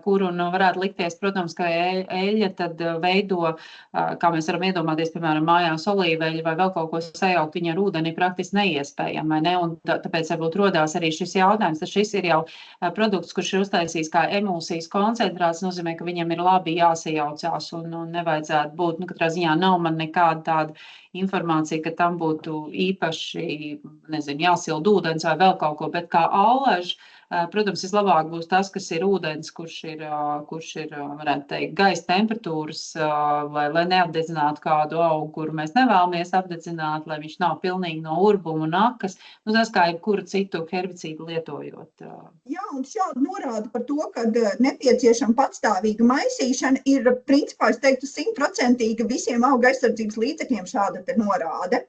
kuru varētu likties, protams, ka eļļa tad veido, kā mēs varam iedomāties, piemēram, mājās olīveļu vai vēl kaut ko sajaukt, viņa ar ūdeni praktiski neiespējama, vai ne? Un tāpēc varbūt rodās arī šis jautājums, tad šis ir jau produkts, kurš ir uztaisījis kā emulsijas koncentrāts, nozīmē, ka viņam ir labi jāsajaucās un nevajadzētu būt, katrā ziņā nav man nekāda tāda informācija, ka tam būtu īpaši, jāsilda ūdens vai vēl kaut ko, bet kā allaž, protams, vislabāk būs tas, kas ir ūdens, kurš ir, varētu teikt, gaisa temperatūras, lai neapdedzinātu kādu augu, kuru mēs nevēlamies apdedzināt, lai viņš nav pilnīgi no urbuma un akas. Tas kā jebkuru citu herbicīdu lietojot. Jā, un šādi norāda par to, ka nepieciešama patstāvīga maisīšana ir, principā, es teiktu, 100% visiem auga aizsardzības līdzekļiem šāda te norāde.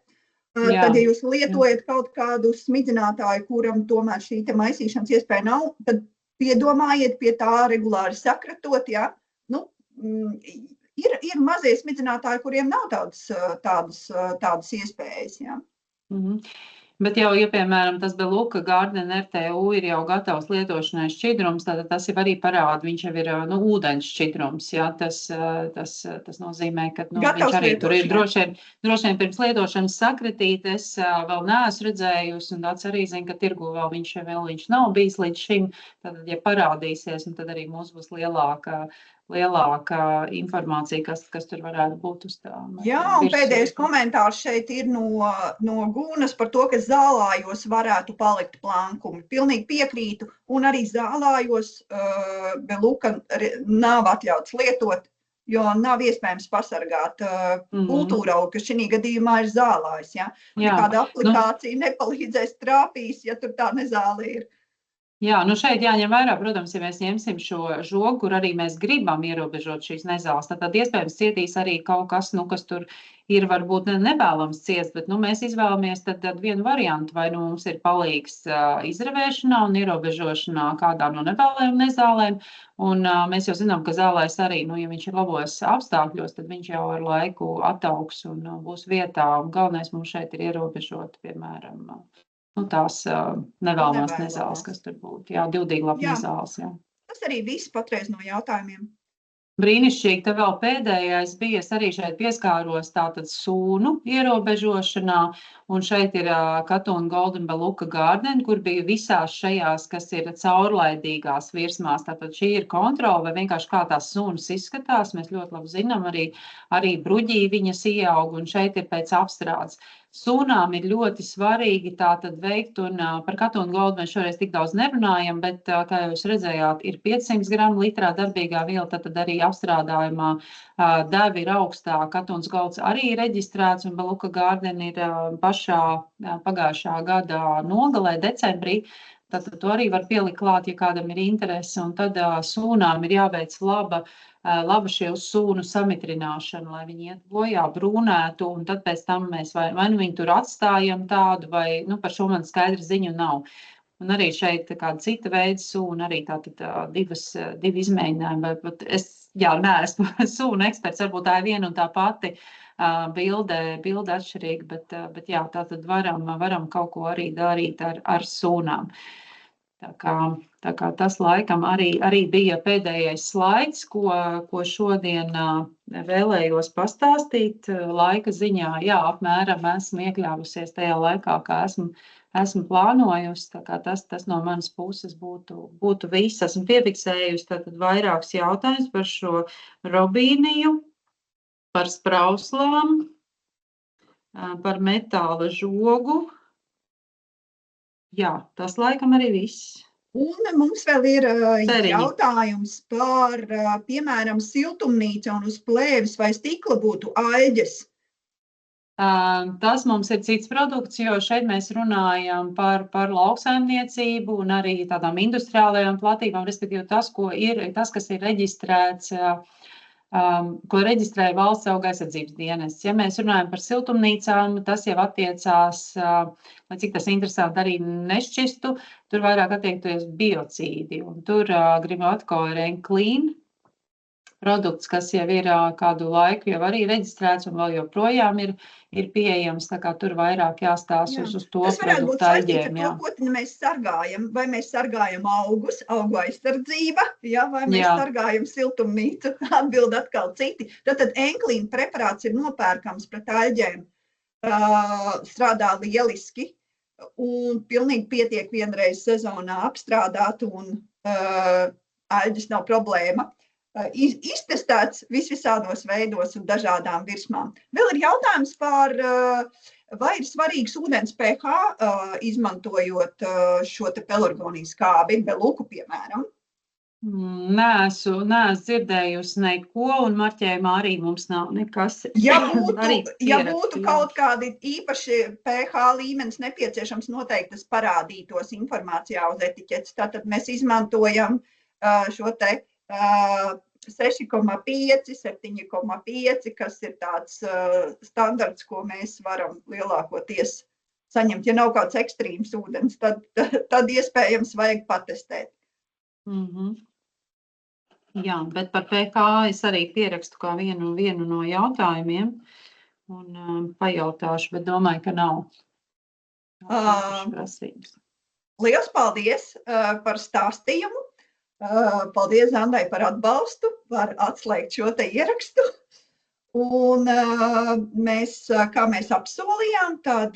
Tad, ja jūs lietojat kaut kādu smidzinātāju, kuram tomēr šī te maisīšanas iespēja nav, tad piedomājiet pie tā regulāri sakratot, ja? Ir mazie smidzinātāji, kuriem nav tādas iespējas, ja? Bet jau, ja, piemēram, tas Beluka Garden RTU ir jau gatavs lietošanai šķidrums, tad tas jau arī parāda, viņš jau ir ūdens šķidrums, jā, tas nozīmē, ka viņš arī tur ir droši vien pirms lietošanas sakritīt, es vēl neesmu redzējusi, un tāds arī zina, ka tirgu vēl viņš nav bijis līdz šim, tad, ja parādīsies, un tad arī mums būs lielāka informācija, kas tur varētu būt uz tā. Jā, un pēdējais komentārs šeit ir no Gunas par to, ka zālājos varētu palikt plankumi. Pilnīgi piekrītu, un arī zālājos Beluka nav atļauts lietot, jo nav iespējams pasargāt kultūraugu, kas šī gadījumā ir zālājs. Ja? Nekāda aplikācija nepalīdzēs trāpīs, ja tur tā nezāle ir. Jā, nu šeit jāņem vērā, protams, ja mēs ņemsim šo žogu, kur arī mēs gribam ierobežot šīs nezāles, tad iespējams cietīs arī kaut kas, nu, kas tur ir varbūt nevēlams ciest, bet, nu, mēs izvēlamies tad vienu variantu, vai nu mums ir palīgs izravēšanā un ierobežošanā kādām no nevēlējām nezālēm, un mēs jau zinām, ka zālēs arī, nu, ja viņš ir labos apstākļos, tad viņš jau ar laiku attaugs un būs vietā, un galvenais mums šeit ir ierobežot, piemēram, nu, tās nevēlamās nezāles, kas tur būtu. Jā, divdīglapu nezāles. Jā. Tas arī viss patreiz no jautājumiem. Brīnišķīgi, te vēl pēdējais bija, es arī šeit pieskāros tātad sūnu ierobežošanā, un šeit ir Katuna Golden Beluga Garden, kur bija visās šajās, kas ir caurlaidīgās virsmās. Tātad šī ir kontrola, vai vienkārši kā tās sūnas izskatās, mēs ļoti labi zinām, arī bruģī viņas ieaug, un šeit ir pēc apstrādes. Sūnām ir ļoti svarīgi tātad veikt, un par Katuna Goldu mēs šoreiz tik daudz nerunājam, bet, kā jūs redzējāt, ir 500 gramu litrā darbīgā viela, tad arī apstrādājumā deva ir augstā. Katuns Golds arī ir reģistrēts, un Beluga Garden ir pašā pagājušā gada nogalē, decembrī. Tātad to arī var pielikt klāt, ja kādam ir interese, un tad sūnām ir jāveic laba šie uz sūnu samitrināšana, lai viņi iet bojā, brūnētu, un tad pēc tam mēs vai nu viņu tur atstājam tādu, vai, nu, par šo man skaidra ziņu nav. Un arī šeit kāda cita veida sūna, arī tātad divi izmēģinājumi, bet es, jā, neesmu sūna eksperts, varbūt tā ir viena un tā pati bilde atšķirīga, bet jā, tātad varam kaut ko arī darīt ar sūnām. Tā kā tas laikam arī bija pēdējais slaids, ko šodien vēlējos pastāstīt laika ziņā. Jā, apmēram esmu iekļāvusies tajā laikā, kā esmu plānojusi. Tā kā tas no manas puses būtu viss. Esmu piefiksējusi tātad vairākus jautājumus par šo robīniju, par sprauslām, par metāla žogu. Jā, tas laikam arī viss. Un mums vēl ir jautājums par, piemēram, siltumnīca un uz plēves vai stikla būtu aļģes. Tas mums ir cits produkts, jo šeit mēs runājam par lauksaimniecību un arī tādām industriālajām platībām, respektīvi tas, kas ir reģistrēts, ko reģistrēja Valsts auga aizsardzības dienests. Ja mēs runājam par siltumnīcām, tas jau attiecās, lai cik tas interesanti arī nešķistu, tur vairāk attiektos biocīdi. Un tur Grimatko ir Enclean produkts, kas jau ir kādu laiku jau arī reģistrēts un vēl joprojām ir pieejams, tā kā tur vairāk jāstāsta uz to produktu aļģiem. Tas varētu būt saistīts ar to, ko mēs sargājam. Vai mēs sargājam augus, augu aizsardzība, vai mēs sargājam siltumnīcu, atbild atkal citi. Tātad Enclean preparāts ir nopērkams pret aļģēm, strādā lieliski un pilnīgi pietiek vienreiz sezonā apstrādāt un aļģes nav problēma. Iztestēts visvisādos veidos un dažādām virsmām. Vēl ir jautājums par, vai ir svarīgs ūdens pH, izmantojot šo te pelargonijas skābi, beluku, piemēram. Neesmu dzirdējusi neko, un marķējumā arī mums nav nekas. Ja būtu kaut kādi īpaši pH līmenis nepieciešams, noteikti tas parādītos informācijā uz etiķetes. Tātad mēs izmantojam šo te 6,5, 7,5, kas ir tāds standarts, ko mēs varam lielākoties saņemt. Ja nav kāds ekstrīms ūdens, tad iespējams vajag patestēt. Jā, bet par pH es arī pierakstu kā vienu no jautājumiem un pajautāšu, bet domāju, ka nav. Liels paldies par stāstījumu. Paldies Andai par atbalstu, par atslēgt šo te ierakstu. Un mēs, kā mēs apsolījām, tad